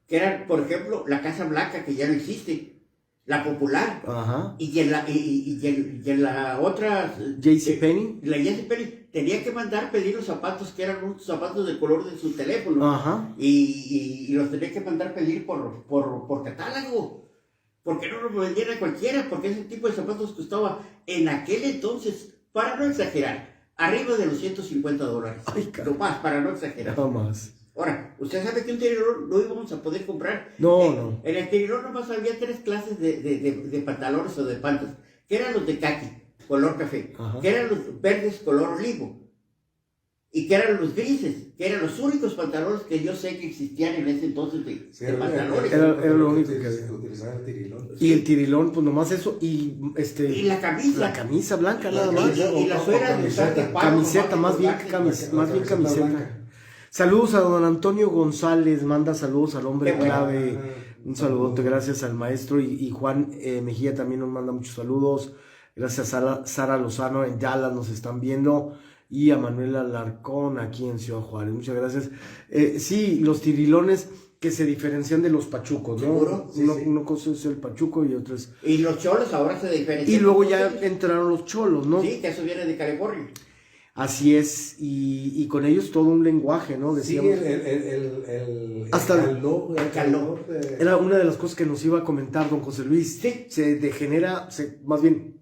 [SPEAKER 3] Que eran, por ejemplo, la Casa Blanca, que ya no existe. La Popular.
[SPEAKER 1] Ajá.
[SPEAKER 3] Y en la otra...
[SPEAKER 1] JCPenney.
[SPEAKER 3] La JCPenney tenía que mandar pedir los zapatos, que eran unos zapatos del color de su teléfono.
[SPEAKER 1] Ajá.
[SPEAKER 3] Y los tenía que mandar pedir por catálogo. Porque no lo vendían a cualquiera, porque ese tipo de zapatos costaba en aquel entonces, para no exagerar, arriba de los $150.
[SPEAKER 1] Ay, caray.
[SPEAKER 3] No más, para no exagerar.
[SPEAKER 1] Nada más.
[SPEAKER 3] Ahora, usted sabe que un tirilón no íbamos a poder comprar.
[SPEAKER 1] No.
[SPEAKER 3] En el tirilón nomás había 3 clases de pantalones o de pantas, que eran los de caqui, color café,
[SPEAKER 1] Ajá.
[SPEAKER 3] que eran los verdes, color olivo, y que eran los grises, que eran los únicos pantalones que yo sé que existían en ese entonces de pantalones.
[SPEAKER 1] Era lo único que había.
[SPEAKER 2] Utilizaba el tirilón.
[SPEAKER 1] Y el tirilón, pues nomás eso. Y
[SPEAKER 3] Y la camisa.
[SPEAKER 1] la camisa blanca nada
[SPEAKER 2] La
[SPEAKER 1] más.
[SPEAKER 2] camisa.
[SPEAKER 3] Y la suela de usar de palo,
[SPEAKER 1] Camiseta,
[SPEAKER 3] nomás
[SPEAKER 1] más bien,
[SPEAKER 3] colgarse.
[SPEAKER 1] más bien camiseta.
[SPEAKER 2] blanca.
[SPEAKER 1] Saludos a don Antonio González, manda saludos al hombre
[SPEAKER 3] Qué bueno.
[SPEAKER 1] clave. Un saludote, gracias al maestro. Y Juan Mejía también nos manda muchos saludos. Gracias a Sara Lozano en Dallas nos están viendo. Y a Manuel Alarcón aquí en Ciudad Juárez. Muchas gracias. Sí, los tirilones que se diferencian de los pachucos, ¿no?
[SPEAKER 3] ¿Seguro? Sí,
[SPEAKER 1] Uno,
[SPEAKER 3] sí.
[SPEAKER 1] una cosa es el pachuco y otra es...
[SPEAKER 3] Y los cholos ahora se diferencian.
[SPEAKER 1] Y luego ya entraron los cholos, ¿no?
[SPEAKER 3] Sí, que eso viene de California.
[SPEAKER 1] Así es, y con ellos todo un lenguaje, ¿no?
[SPEAKER 2] Sí,
[SPEAKER 1] Decíamos, Hasta-
[SPEAKER 2] el calor de-
[SPEAKER 1] era una de las cosas que nos iba a comentar don José Luis.
[SPEAKER 3] Sí.
[SPEAKER 1] Más bien,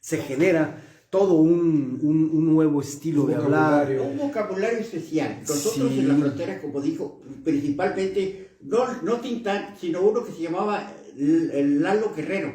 [SPEAKER 1] se genera todo un nuevo estilo
[SPEAKER 2] Un
[SPEAKER 1] de hablar.
[SPEAKER 2] vocabulario.
[SPEAKER 3] Un vocabulario especial. Nosotros
[SPEAKER 1] Sí.
[SPEAKER 3] en la frontera, como dijo, principalmente, no Tintán, sino uno que se llamaba el Lalo Guerrero,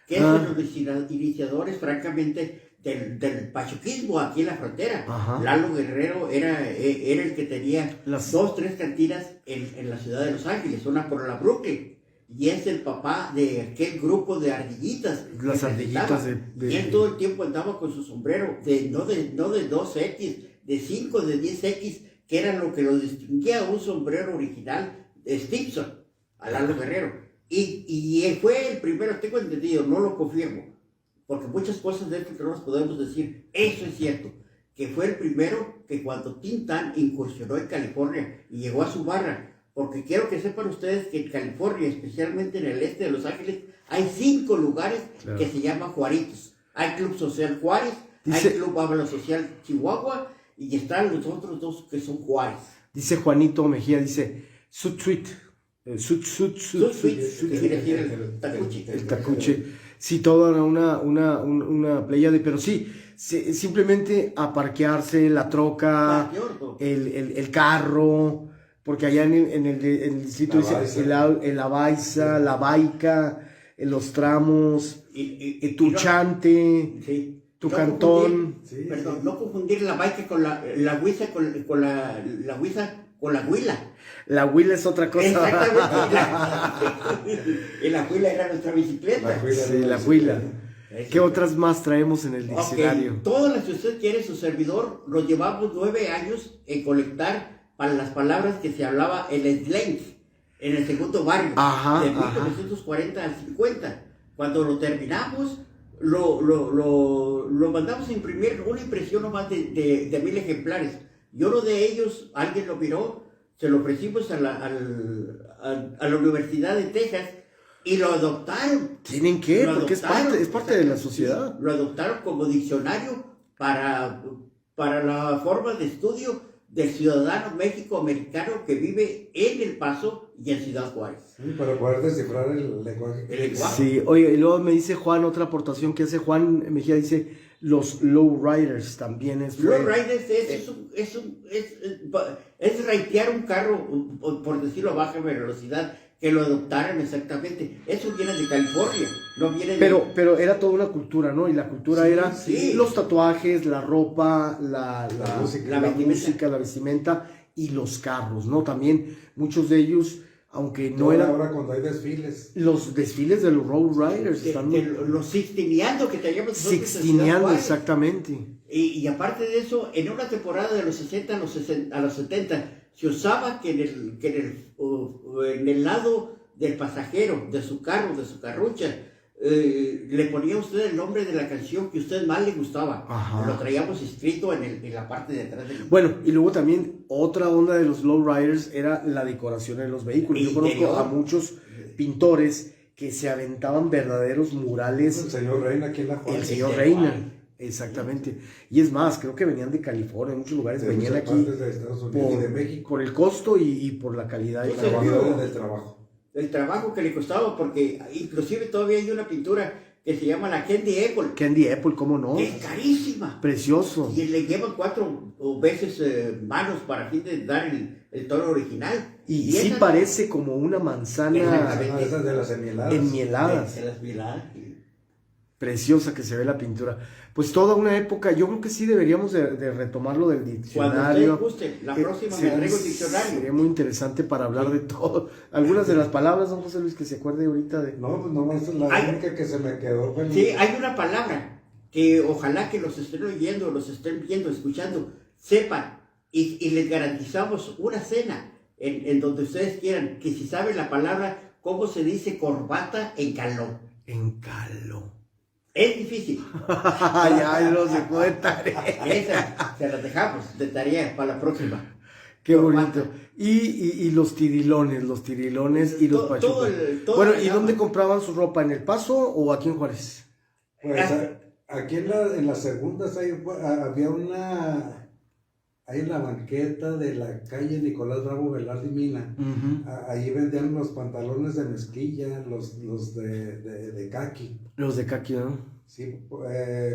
[SPEAKER 3] que es uno de los iniciadores, francamente, del pachuquismo aquí en la frontera.
[SPEAKER 1] Ajá.
[SPEAKER 3] Lalo Guerrero era el que tenía
[SPEAKER 1] Las-
[SPEAKER 3] 2-3 cantinas en la ciudad de Los Ángeles, una por la Brooklyn. Y es el papá de aquel grupo de ardillitas.
[SPEAKER 1] Las
[SPEAKER 3] que
[SPEAKER 1] ardillitas
[SPEAKER 3] presentaba.
[SPEAKER 1] de-
[SPEAKER 3] Y él todo el tiempo andaba con su sombrero, no de 2X, de 5, de 10X, que era lo que lo distinguía a un sombrero original de Stimson, a Lalo Guerrero. Y él fue el primero, tengo entendido, no lo confirmo, porque muchas cosas de esto que no las podemos decir, eso es cierto, que fue el primero que cuando Tintán incursionó en California y llegó a su barra, porque quiero que sepan ustedes que en California, especialmente en el este de Los Ángeles, hay 5 lugares
[SPEAKER 1] Claro.
[SPEAKER 3] que se llaman Juaritos. Hay Club Social Juárez,
[SPEAKER 1] Dice-
[SPEAKER 3] hay Club Habla Social Chihuahua y están los otros 2 que son Juárez.
[SPEAKER 1] Dice Juanito Mejía, dice, Sud Suite. Sud
[SPEAKER 3] Suite, que quiere decir el tacuchi.
[SPEAKER 1] El tacuche. Sí, toda una pléyade, pero sí, simplemente aparquearse, la troca,
[SPEAKER 3] Mayor,
[SPEAKER 1] el carro, porque allá en el distrito
[SPEAKER 2] La
[SPEAKER 1] dice
[SPEAKER 2] Baiza.
[SPEAKER 1] la Baiza, la Baica, los tramos, tu
[SPEAKER 3] no-
[SPEAKER 1] chante,
[SPEAKER 3] sí.
[SPEAKER 1] tu
[SPEAKER 3] No
[SPEAKER 1] cantón.
[SPEAKER 3] confundir-
[SPEAKER 2] Sí,
[SPEAKER 3] Perdón,
[SPEAKER 2] sí.
[SPEAKER 3] no confundir la baica con la huiza con la huiza con la huila.
[SPEAKER 1] La huila es otra cosa.
[SPEAKER 3] Exactamente. Y la huila era nuestra bicicleta.
[SPEAKER 2] La huila.
[SPEAKER 1] Sí, la huila. ¿Qué otras más traemos en el diccionario?
[SPEAKER 3] Ok, todas las que usted quiere, su servidor, nos llevamos 9 años en colectar para las palabras que se hablaba en el slang, en el segundo barrio,
[SPEAKER 1] Ajá,
[SPEAKER 3] de
[SPEAKER 1] ajá.
[SPEAKER 3] 1940 al 50. Cuando lo terminamos, lo mandamos a imprimir, una impresión nomás de 1000 ejemplares. Y uno de ellos, alguien lo miró, se lo ofrecimos a la Universidad de Texas y lo adoptaron.
[SPEAKER 1] ¿Tienen que?
[SPEAKER 3] Lo
[SPEAKER 1] Porque es
[SPEAKER 3] adoptaron,
[SPEAKER 1] parte de la sociedad.
[SPEAKER 3] Lo adoptaron como diccionario para la forma de estudio del ciudadano México-americano que vive en El Paso y en Ciudad Juárez.
[SPEAKER 2] Sí, para poder descifrar el lenguaje.
[SPEAKER 3] El lenguaje.
[SPEAKER 1] Sí, oye, y luego me dice Juan, otra aportación que hace Juan Mejía, dice, los lowriders también es...
[SPEAKER 3] Low riders es raitear un carro, por decirlo a baja velocidad, que lo adoptaran exactamente. Eso viene de California, no viene de...
[SPEAKER 1] Pero era toda una cultura, ¿no? Y la cultura
[SPEAKER 3] Sí,
[SPEAKER 1] era
[SPEAKER 3] sí.
[SPEAKER 1] los tatuajes, la ropa, la
[SPEAKER 2] música,
[SPEAKER 1] música, la vestimenta y los carros, ¿no? También muchos de ellos, aunque no eran
[SPEAKER 2] Ahora cuando hay desfiles.
[SPEAKER 1] los desfiles de los Road Riders, están
[SPEAKER 3] los sixtineando que teníamos nosotros en Ciudad
[SPEAKER 1] sixtineando
[SPEAKER 3] Juárez.
[SPEAKER 1] exactamente.
[SPEAKER 3] Y aparte de eso, en una temporada de los 60 a los 70, se usaba que en el lado del pasajero, de su carro, de su carrucha, le ponía a usted el nombre de la canción que a usted más le gustaba.
[SPEAKER 1] Ajá.
[SPEAKER 3] Lo traíamos escrito en la parte de atrás del...
[SPEAKER 1] Bueno, y luego también otra onda de los lowriders era la decoración de los vehículos. Yo conozco
[SPEAKER 3] Interior.
[SPEAKER 1] a muchos pintores que se aventaban verdaderos murales.
[SPEAKER 2] El señor Reina aquí en la
[SPEAKER 1] El
[SPEAKER 2] Juárez.
[SPEAKER 1] señor Reina, exactamente. Y es más, creo que venían de California, en muchos lugares
[SPEAKER 2] De
[SPEAKER 1] venían
[SPEAKER 2] muchas
[SPEAKER 1] aquí
[SPEAKER 2] partes de Estados Unidos y de México.
[SPEAKER 1] por el costo y por la calidad de
[SPEAKER 3] Sí,
[SPEAKER 1] trabajo.
[SPEAKER 2] Servidores del trabajo.
[SPEAKER 3] El trabajo que le costaba, porque inclusive todavía hay una pintura que se llama la Candy Apple,
[SPEAKER 1] Candy Apple, ¿cómo no?
[SPEAKER 3] que es carísima.
[SPEAKER 1] Precioso.
[SPEAKER 3] Y le llevan 4 veces manos para fin de dar el tono original.
[SPEAKER 1] Y sí
[SPEAKER 3] esa-
[SPEAKER 1] parece como una manzana
[SPEAKER 3] Exactamente.
[SPEAKER 2] Esas de las enmieladas.
[SPEAKER 1] enmieladas.
[SPEAKER 3] Se las miladas.
[SPEAKER 1] Preciosa que se ve la pintura. Pues toda una época, yo creo que sí deberíamos de retomarlo del
[SPEAKER 3] Cuando
[SPEAKER 1] diccionario.
[SPEAKER 3] usted guste, la
[SPEAKER 1] Que
[SPEAKER 3] próxima me
[SPEAKER 1] sería-
[SPEAKER 3] traigo el diccionario.
[SPEAKER 1] Sería muy interesante para hablar de todo. Algunas de las palabras, don José Luis, que se acuerde ahorita de...
[SPEAKER 2] No, pues nomás la
[SPEAKER 3] Ay.
[SPEAKER 2] única que se me quedó fue el-
[SPEAKER 3] Sí, hay una palabra que ojalá que los estén oyendo, los estén viendo, escuchando, sepan y les garantizamos una cena en donde ustedes quieran, que si saben la palabra, cómo se dice corbata en caló.
[SPEAKER 1] Encalo.
[SPEAKER 3] Es difícil.
[SPEAKER 1] Ya no se puede tarea.
[SPEAKER 3] Esa se las dejamos de tarea para la próxima.
[SPEAKER 1] Qué
[SPEAKER 3] Corbata.
[SPEAKER 1] bonito. Y los tirilones y los
[SPEAKER 3] Todo
[SPEAKER 1] pachucos.
[SPEAKER 3] todo
[SPEAKER 1] Bueno,
[SPEAKER 3] la
[SPEAKER 1] ¿y
[SPEAKER 3] gama.
[SPEAKER 1] dónde compraban su ropa? ¿En El Paso o aquí en Juárez?
[SPEAKER 2] Pues aquí en las segundas había una. Ahí en la banqueta de la calle Nicolás Bravo Velarde y Mina. Ahí vendían los pantalones de mezclilla, los de caqui.
[SPEAKER 1] Los de Kaki, ¿no?
[SPEAKER 2] Sí,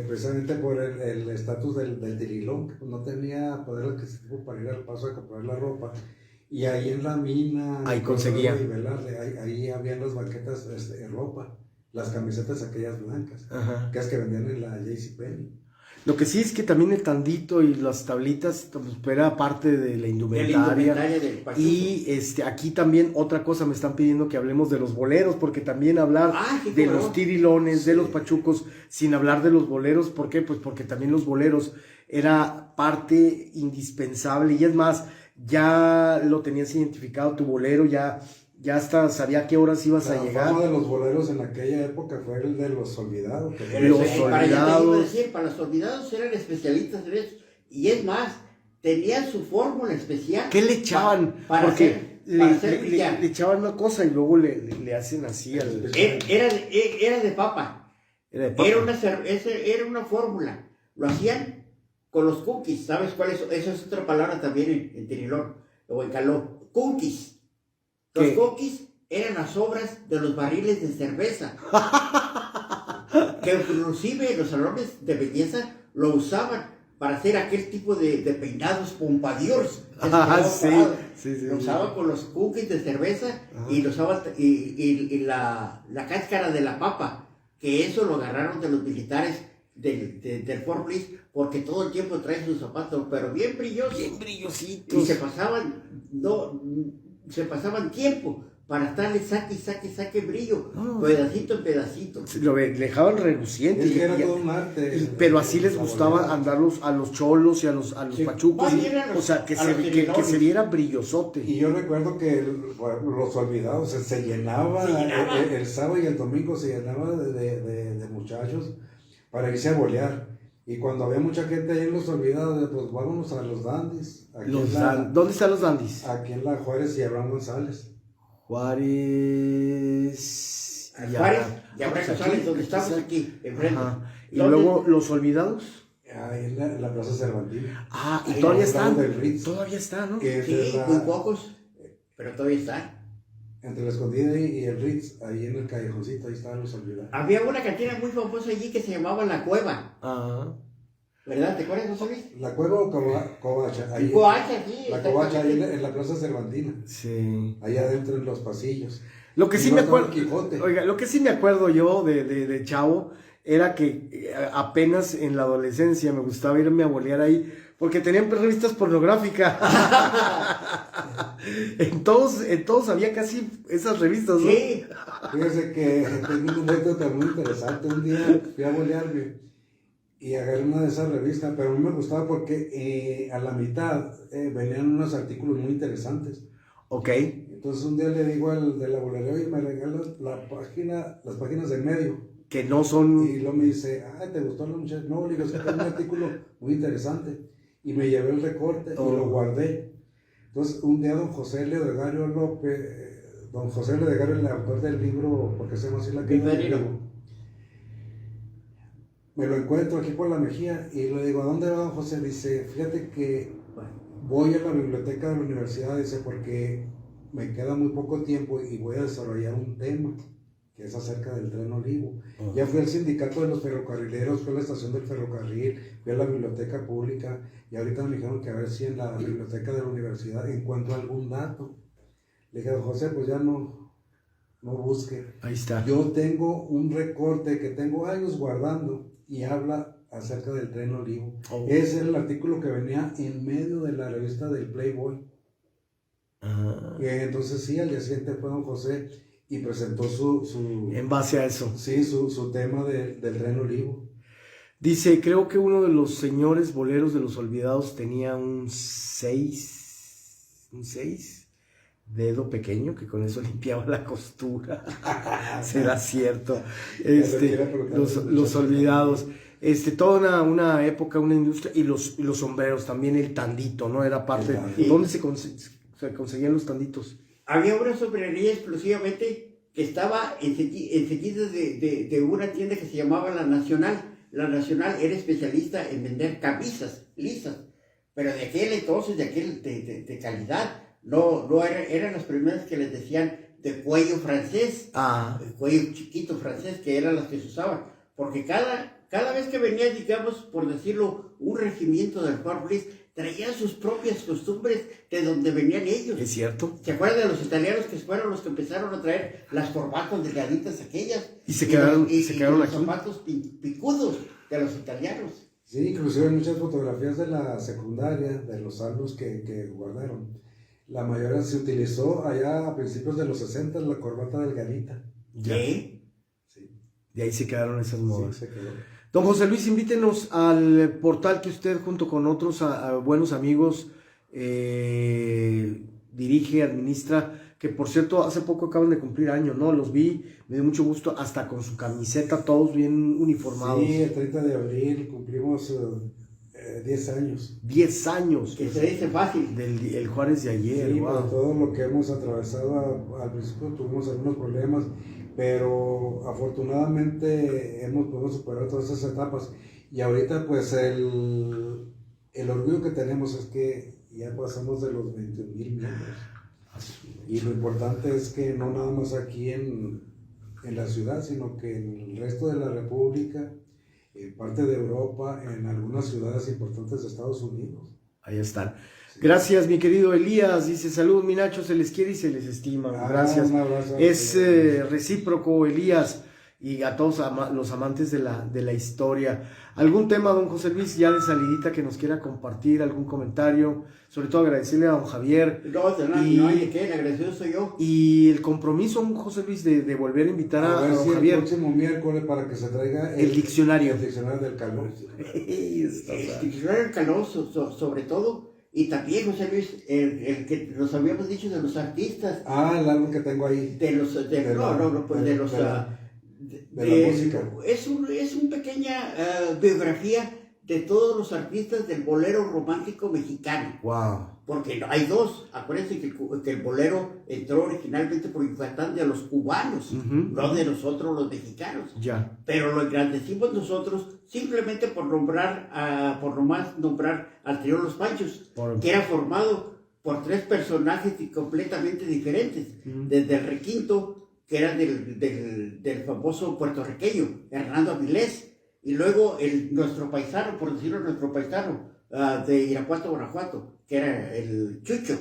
[SPEAKER 2] precisamente por el estatus del tirilón, que pues no tenía poder adquisitivo para ir al Paso a comprar la ropa. Y ahí en la Mina,
[SPEAKER 1] Ahí
[SPEAKER 2] Nicolás
[SPEAKER 1] conseguía.
[SPEAKER 2] Bravo y Velarde, ahí habían las banquetas de ropa, las camisetas aquellas blancas,
[SPEAKER 1] Ajá.
[SPEAKER 2] que es que vendían en la JCPenney.
[SPEAKER 1] Lo que sí es que también el tandito y las tablitas pues, era parte de la
[SPEAKER 3] De la
[SPEAKER 1] indumentaria.
[SPEAKER 3] indumentaria del pachuco.
[SPEAKER 1] Y aquí también otra cosa me están pidiendo que hablemos de los boleros, porque también hablar
[SPEAKER 3] Sí,
[SPEAKER 1] de
[SPEAKER 3] cómo
[SPEAKER 1] los
[SPEAKER 3] no.
[SPEAKER 1] tirilones, de
[SPEAKER 2] Sí.
[SPEAKER 1] los pachucos, sin hablar de los boleros. ¿Por qué? Pues porque también los boleros era parte indispensable. Y es más, ya lo tenías identificado tu bolero, ya hasta sabía a qué horas ibas a
[SPEAKER 2] La
[SPEAKER 1] llegar.
[SPEAKER 2] fama de los boleros en aquella época fue el de los olvidados. que fue-
[SPEAKER 1] Los
[SPEAKER 3] Para allá te iba a
[SPEAKER 1] olvidados.
[SPEAKER 3] decir, para los olvidados eran especialistas en eso. Y es más, tenían su fórmula especial.
[SPEAKER 1] ¿Qué le echaban?
[SPEAKER 3] Para
[SPEAKER 1] Porque
[SPEAKER 3] hacer brillar.
[SPEAKER 1] le echaban una cosa y luego le hacen así al...
[SPEAKER 3] Era de papa.
[SPEAKER 1] Era de papa.
[SPEAKER 3] Era una fórmula. Lo hacían con los cookies. ¿Sabes cuál es? Esa es otra palabra también en tirilón o en caló. Cookies. Los
[SPEAKER 1] ¿Qué?
[SPEAKER 3] cookies eran las obras de los barriles de cerveza. Que inclusive en los salones de belleza lo usaban para hacer aquel tipo de peinados pompadours.
[SPEAKER 1] Sí.
[SPEAKER 3] Lo usaban con los cookies de cerveza.
[SPEAKER 1] Ajá.
[SPEAKER 3] Y lo usaban y la cáscara de la papa, que eso lo agarraron de los militares del Fort Bliss, porque todo el tiempo traen sus zapatos, pero bien brillosos.
[SPEAKER 1] Bien
[SPEAKER 3] Y
[SPEAKER 1] brillositos.
[SPEAKER 3] se pasaban tiempo para estarle saque brillo,
[SPEAKER 1] No.
[SPEAKER 3] pedacito en pedacito.
[SPEAKER 1] Le dejaban reluciente.
[SPEAKER 2] Es que era
[SPEAKER 1] y-
[SPEAKER 2] todo un arte.
[SPEAKER 1] pero así les gustaba andarlos a los cholos y a los
[SPEAKER 3] Sí.
[SPEAKER 1] pachucos.
[SPEAKER 3] Más bien a los-
[SPEAKER 1] O sea, que
[SPEAKER 3] a los
[SPEAKER 1] que
[SPEAKER 3] tirilones.
[SPEAKER 1] se viera brillosote.
[SPEAKER 2] Y yo recuerdo que los olvidados se llenaba,
[SPEAKER 3] Se llenaba.
[SPEAKER 2] el sábado y el domingo se llenaba de muchachos para irse a bolear. Y cuando había mucha gente ahí en los olvidados, pues vámonos a los dandis. Aquí,
[SPEAKER 1] ¿Dónde están los dandis?
[SPEAKER 2] aquí en la Juárez y Abraham González.
[SPEAKER 1] Juárez.
[SPEAKER 3] Juárez y Abraham
[SPEAKER 1] Pues
[SPEAKER 3] González,
[SPEAKER 1] aquí,
[SPEAKER 3] donde estamos
[SPEAKER 1] está.
[SPEAKER 3] aquí, enfrente.
[SPEAKER 1] Ajá. Y
[SPEAKER 3] ¿Dónde?
[SPEAKER 1] luego los olvidados.
[SPEAKER 2] Ahí en la Plaza Cervantina.
[SPEAKER 1] Y
[SPEAKER 3] Ahí
[SPEAKER 1] todavía
[SPEAKER 2] al lado
[SPEAKER 1] están.
[SPEAKER 2] del Ritz.
[SPEAKER 1] Todavía están, ¿no?
[SPEAKER 2] Que
[SPEAKER 3] Sí, muy pocos, pero todavía están.
[SPEAKER 2] entre la Escondida y el Ritz, ahí en el callejoncito, ahí estaban los olvidados.
[SPEAKER 3] Había una cantina muy famosa allí que se llamaba La Cueva.
[SPEAKER 1] Ajá.
[SPEAKER 3] ¿Verdad? ¿Te acuerdas, José Luis?
[SPEAKER 2] La cueva o covacha. Ahí,
[SPEAKER 3] Covacha, sí.
[SPEAKER 2] la covacha ahí en la Plaza Cervantina.
[SPEAKER 1] Sí.
[SPEAKER 2] Ahí adentro en los pasillos.
[SPEAKER 1] Lo que sí
[SPEAKER 2] Y
[SPEAKER 1] me
[SPEAKER 2] luego
[SPEAKER 1] acuerdo,
[SPEAKER 2] estaba el Quijote.
[SPEAKER 1] oiga, lo que sí me acuerdo yo de chavo era que apenas en la adolescencia me gustaba irme a bolear ahí porque tenían revistas pornográficas. en todos había casi esas revistas, ¿no?
[SPEAKER 3] Sí.
[SPEAKER 2] Fíjese que tengo un anécdota muy interesante. Un día fui a bolearme y agarré una de esas revistas, pero a mí me gustaba porque a la mitad venían unos artículos muy interesantes.
[SPEAKER 1] Ok.
[SPEAKER 2] Entonces un día le digo al de la bolería, oye, me regalas las páginas del medio.
[SPEAKER 1] Que no son...
[SPEAKER 2] Y luego me dice, ¿te gustó la muchacha? No, le digo, es que es un artículo muy interesante. Y me llevé el recorte y lo guardé. Entonces un día don José Leodegario López, don José Leodegario, el autor del libro, porque se llama así la que me lo encuentro aquí por la Mejía y le digo, ¿a dónde va don José? Dice, fíjate que voy a la biblioteca de la universidad, dice, porque me queda muy poco tiempo y voy a desarrollar un tema que es acerca del Tren Olivo. Ya fui al sindicato de los ferrocarrileros, fui a la estación del ferrocarril, fui a la biblioteca pública y ahorita me dijeron que a ver si en la biblioteca de la universidad encuentro algún dato. Le dije, don José, pues ya no busque.
[SPEAKER 1] Ahí está.
[SPEAKER 2] Yo tengo un recorte que tengo años guardando y habla acerca del Tren Olivo. Ese era el artículo que venía en medio de la revista del Playboy. Entonces sí, al día siguiente fue don José y presentó su
[SPEAKER 1] En base a eso.
[SPEAKER 2] Sí, su tema del Tren Olivo.
[SPEAKER 1] Dice, creo que uno de los señores boleros de los olvidados tenía un 6 dedo pequeño, que con eso limpiaba la costura. Será cierto. Los olvidados. Toda una época, una industria, y los sombreros, también el tandito, ¿no? Era parte. ¿Dónde se conseguían los tanditos?
[SPEAKER 3] Había una sombrería exclusivamente que estaba enseguida de una tienda que se llamaba La Nacional. La Nacional era especialista en vender camisas lisas, pero de aquel entonces, de calidad. No eran las primeras que les decían de cuello francés, el cuello chiquito francés, que eran las que se usaban, porque cada vez que venía, digamos, por decirlo, un regimiento del Fort Bliss, traía sus propias costumbres de donde venían ellos.
[SPEAKER 1] Es cierto.
[SPEAKER 3] ¿Se acuerdan de los italianos que fueron los que empezaron a traer las corbatas delgaditas aquellas?
[SPEAKER 1] Y se quedaron
[SPEAKER 3] los
[SPEAKER 1] aquí.
[SPEAKER 3] zapatos picudos de los italianos.
[SPEAKER 2] Sí, inclusive hay muchas fotografías de la secundaria, de los álbumes que guardaron. La mayoría se utilizó allá a principios de los 60, la corbata delgadita.
[SPEAKER 3] ¿Qué?
[SPEAKER 2] Sí.
[SPEAKER 1] De ahí se quedaron esas modas.
[SPEAKER 2] Sí, se quedó.
[SPEAKER 1] Don José Luis, invítenos al portal que usted junto con otros buenos amigos dirige, administra, que por cierto hace poco acaban de cumplir años, ¿no? Los vi, me dio mucho gusto, hasta con su camiseta, todos bien uniformados.
[SPEAKER 2] Sí, el 30 de abril cumplimos 10 años.
[SPEAKER 1] 10 años.
[SPEAKER 3] Que se dice fácil.
[SPEAKER 1] El Juárez de ayer,
[SPEAKER 2] Sí,
[SPEAKER 1] wow.
[SPEAKER 2] por todo lo que hemos atravesado, al principio tuvimos algunos problemas, pero afortunadamente hemos podido superar todas esas etapas. Y ahorita pues el orgullo que tenemos es que ya pasamos de los 21,000 miembros. Y lo importante es que no nada más aquí en la ciudad, sino que en el resto de la República, en parte de Europa, en algunas ciudades importantes de Estados Unidos.
[SPEAKER 1] Ahí están. Sí. Gracias, mi querido Elías. Dice, salud, mi Nacho, se les quiere y se les estima. Gracias.
[SPEAKER 2] Un abrazo.
[SPEAKER 1] Es recíproco, Elías, y a todos los amantes de la historia. ¿Algún tema, don José Luis, ya de salidita que nos quiera compartir? ¿Algún comentario? Sobre todo agradecerle a don Javier.
[SPEAKER 3] No hay de qué, el agradecido soy yo.
[SPEAKER 1] Y el compromiso, don José Luis, de volver a invitar a don Javier.
[SPEAKER 2] El próximo miércoles para que se traiga
[SPEAKER 1] el diccionario.
[SPEAKER 2] El diccionario del calor.
[SPEAKER 3] El diccionario del calor, sobre todo. Y también, José Luis, el que nos habíamos dicho de los artistas.
[SPEAKER 2] El álbum que tengo ahí.
[SPEAKER 3] De los
[SPEAKER 2] de la música.
[SPEAKER 3] Es una pequeña biografía de todos los artistas del bolero romántico mexicano.
[SPEAKER 1] Wow.
[SPEAKER 3] Porque hay dos. Acuérdense que el bolero entró originalmente por Yucatán de los cubanos, no de nosotros los mexicanos.
[SPEAKER 1] Ya.
[SPEAKER 3] Pero lo engrandecimos nosotros simplemente por nomás nombrar al trío Los Panchos, que era formado por 3 personajes completamente diferentes. Desde el requinto, que era del famoso puertorriqueño Hernando Avilés, Y luego nuestro paisano, por decirlo nuestro paisano, de Irapuato, Guanajuato, que era el Chucho.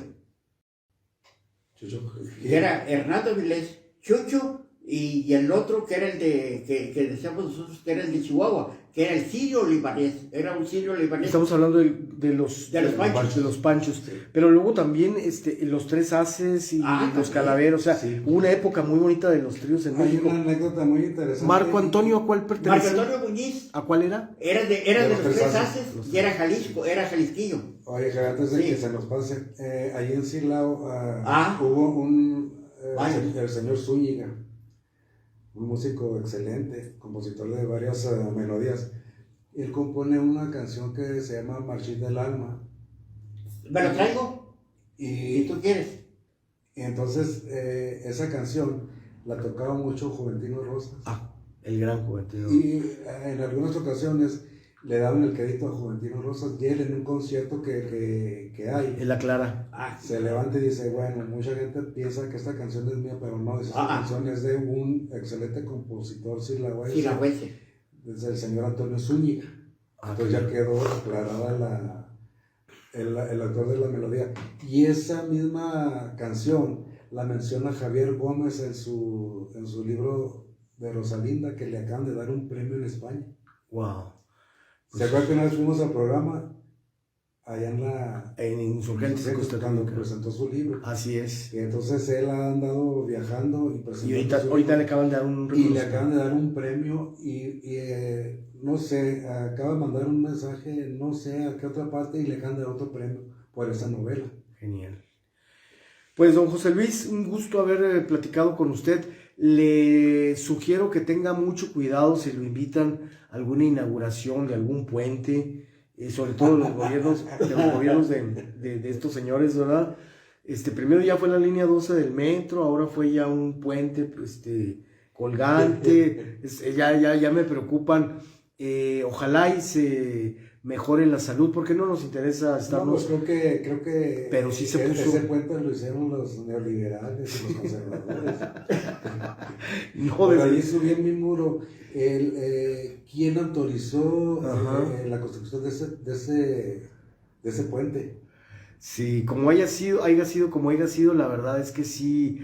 [SPEAKER 3] Que era Hernando Avilés, Chucho, y el otro que era el que decíamos nosotros que era el de Chihuahua, que era el sirio libanés, era un sirio libanés.
[SPEAKER 1] Estamos hablando de los
[SPEAKER 3] panchos.
[SPEAKER 1] De los panchos.
[SPEAKER 2] Sí.
[SPEAKER 1] Pero luego también los tres haces y los
[SPEAKER 3] también.
[SPEAKER 1] calaveros, o sea,
[SPEAKER 2] Sí.
[SPEAKER 1] hubo una época muy bonita de los tríos en
[SPEAKER 2] Hay
[SPEAKER 1] México.
[SPEAKER 2] una anécdota muy interesante.
[SPEAKER 1] Marco Antonio, ¿a cuál
[SPEAKER 3] Marco
[SPEAKER 1] pertenece?
[SPEAKER 3] Antonio Muñiz
[SPEAKER 1] ¿A cuál era?
[SPEAKER 3] era de los tres haces y era Jalisco, era jalisquillo.
[SPEAKER 2] Oye, que antes de
[SPEAKER 3] Sí.
[SPEAKER 2] que se nos pase, allí en Silao
[SPEAKER 3] Ah.
[SPEAKER 2] hubo
[SPEAKER 3] Vaya.
[SPEAKER 2] el señor Zúñiga, un músico excelente, compositor de varias melodías. Él compone una canción que se llama Marchita del Alma.
[SPEAKER 3] ¿Me lo traigo?
[SPEAKER 2] Y,
[SPEAKER 3] Si tú quieres.
[SPEAKER 2] y entonces esa canción la tocaba mucho Juventino Rosas.
[SPEAKER 1] Ah, el gran juguete.
[SPEAKER 2] Y en algunas ocasiones le daban el crédito a Juventino Rosas y él en un concierto que hay.
[SPEAKER 1] Él aclara.
[SPEAKER 2] Se levanta y dice, bueno, mucha gente piensa que esta canción es mía, pero no, esta canción es de un excelente compositor
[SPEAKER 3] Silagüense.
[SPEAKER 2] desde el señor Antonio Zúñiga. Entonces ya quedó aclarada el autor de la melodía. Y esa misma canción la menciona Javier Gómez en su libro de Rosalinda, que le acaban de dar un premio en España.
[SPEAKER 1] Wow.
[SPEAKER 2] ¿Se acuerdan que una vez fuimos al programa allá
[SPEAKER 1] En Insurgentes de Costa
[SPEAKER 2] cuando
[SPEAKER 1] Rica.
[SPEAKER 2] presentó su libro?
[SPEAKER 1] Así es.
[SPEAKER 2] Y entonces él ha andado viajando y presentando
[SPEAKER 1] Y ahorita le acaban de dar un
[SPEAKER 2] y le acaban de dar un premio no sé, acaba de mandar un mensaje, no sé a qué otra parte, y le acaban de dar otro premio por esa novela.
[SPEAKER 1] Genial. Pues don José Luis, un gusto haber platicado con usted. Le sugiero que tenga mucho cuidado si lo invitan a alguna inauguración de algún puente, sobre todo los gobiernos de estos señores, ¿verdad? Primero ya fue la línea 12 del metro, ahora fue ya un puente colgante, ya me preocupan. Ojalá y se mejore la salud, porque no nos interesa estarnos...
[SPEAKER 2] No, pues creo que
[SPEAKER 1] pero sí se puso...
[SPEAKER 2] ese puente lo hicieron los neoliberales y los conservadores.
[SPEAKER 1] No,
[SPEAKER 2] Por ahí subí en mi muro quién autorizó la construcción de ese puente.
[SPEAKER 1] Sí, como haya sido como haya sido, la verdad es que sí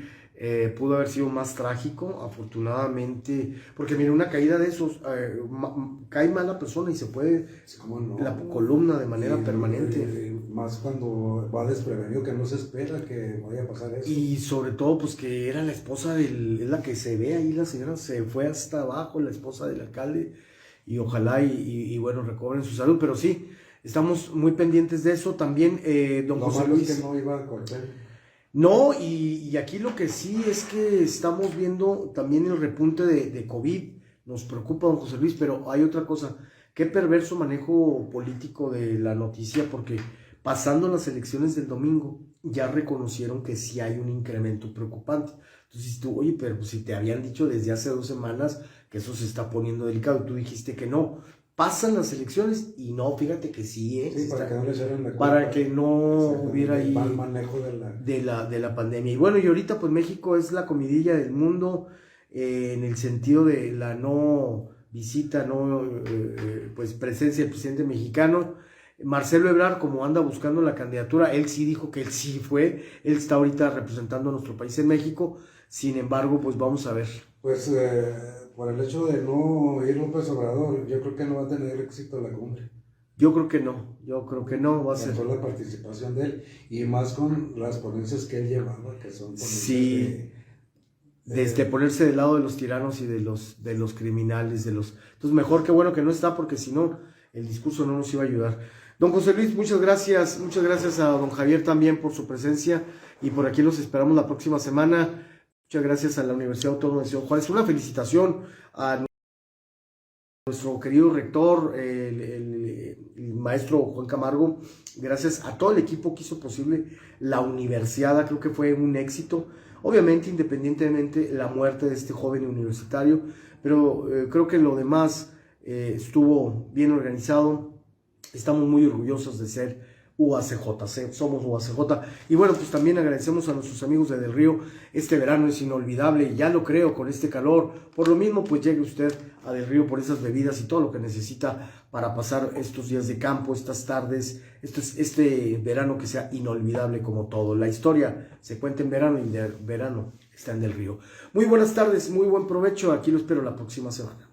[SPEAKER 1] pudo haber sido más trágico, afortunadamente, porque mira, una caída de esos, cae mal la persona y se puede la columna de manera permanente.
[SPEAKER 2] Más cuando va desprevenido, que no se espera que vaya a pasar eso.
[SPEAKER 1] Y sobre todo, pues que era la esposa es la que se ve ahí, la señora se fue hasta abajo, la esposa del alcalde, y ojalá y bueno, recobren su salud, pero sí, estamos muy pendientes de eso. También, don José Luis.
[SPEAKER 2] Es que no iba a cortar.
[SPEAKER 1] No, y aquí lo que sí es que estamos viendo también el repunte de COVID, nos preocupa, don José Luis, pero hay otra cosa, qué perverso manejo político de la noticia, porque pasando las elecciones del domingo, ya reconocieron que sí hay un incremento preocupante. Entonces tú, oye, pero pues, si te habían dicho desde hace 2 semanas que eso se está poniendo delicado, tú dijiste que no. Pasan las elecciones y no, fíjate que sí,
[SPEAKER 2] Sí, para que no le echaran la culpa.
[SPEAKER 1] Para que no hubiera ahí
[SPEAKER 2] mal manejo de la
[SPEAKER 1] pandemia. Y bueno, y ahorita pues México es la comidilla del mundo en el sentido de la no visita, pues presencia del presidente mexicano. Marcelo Ebrard, como anda buscando la candidatura, él sí dijo que él sí fue, él está ahorita representando a nuestro país en México, sin embargo, pues vamos a ver.
[SPEAKER 2] Pues por el hecho de no ir López Obrador, yo creo que no va a tener éxito la cumbre.
[SPEAKER 1] Yo creo que no va a ser.
[SPEAKER 2] Con la participación de él, y más con las ponencias que él llevaba, que son ponencias
[SPEAKER 1] sí, ponerse del lado de los tiranos y de los criminales, entonces mejor que bueno que no está, porque si no, el discurso no nos iba a ayudar. Don José Luis, muchas gracias a don Javier también por su presencia, y por aquí los esperamos la próxima semana. Muchas gracias a la Universidad Autónoma de Ciudad Juárez. Una felicitación a nuestro querido rector, el maestro Juan Camargo. Gracias a todo el equipo que hizo posible la universiada, creo que fue un éxito. Obviamente, independientemente la muerte de este joven universitario, pero creo que lo demás estuvo bien organizado. Estamos muy orgullosos de ser UACJ, somos UACJ. Y bueno, pues también agradecemos a nuestros amigos de Del Río. Este verano es inolvidable, ya lo creo, con este calor. Por lo mismo, pues llegue usted a Del Río por esas bebidas y todo lo que necesita para pasar estos días de campo, estas tardes, este verano que sea inolvidable como todo. La historia se cuenta en verano y de verano está en Del Río. Muy buenas tardes, muy buen provecho. Aquí lo espero la próxima semana.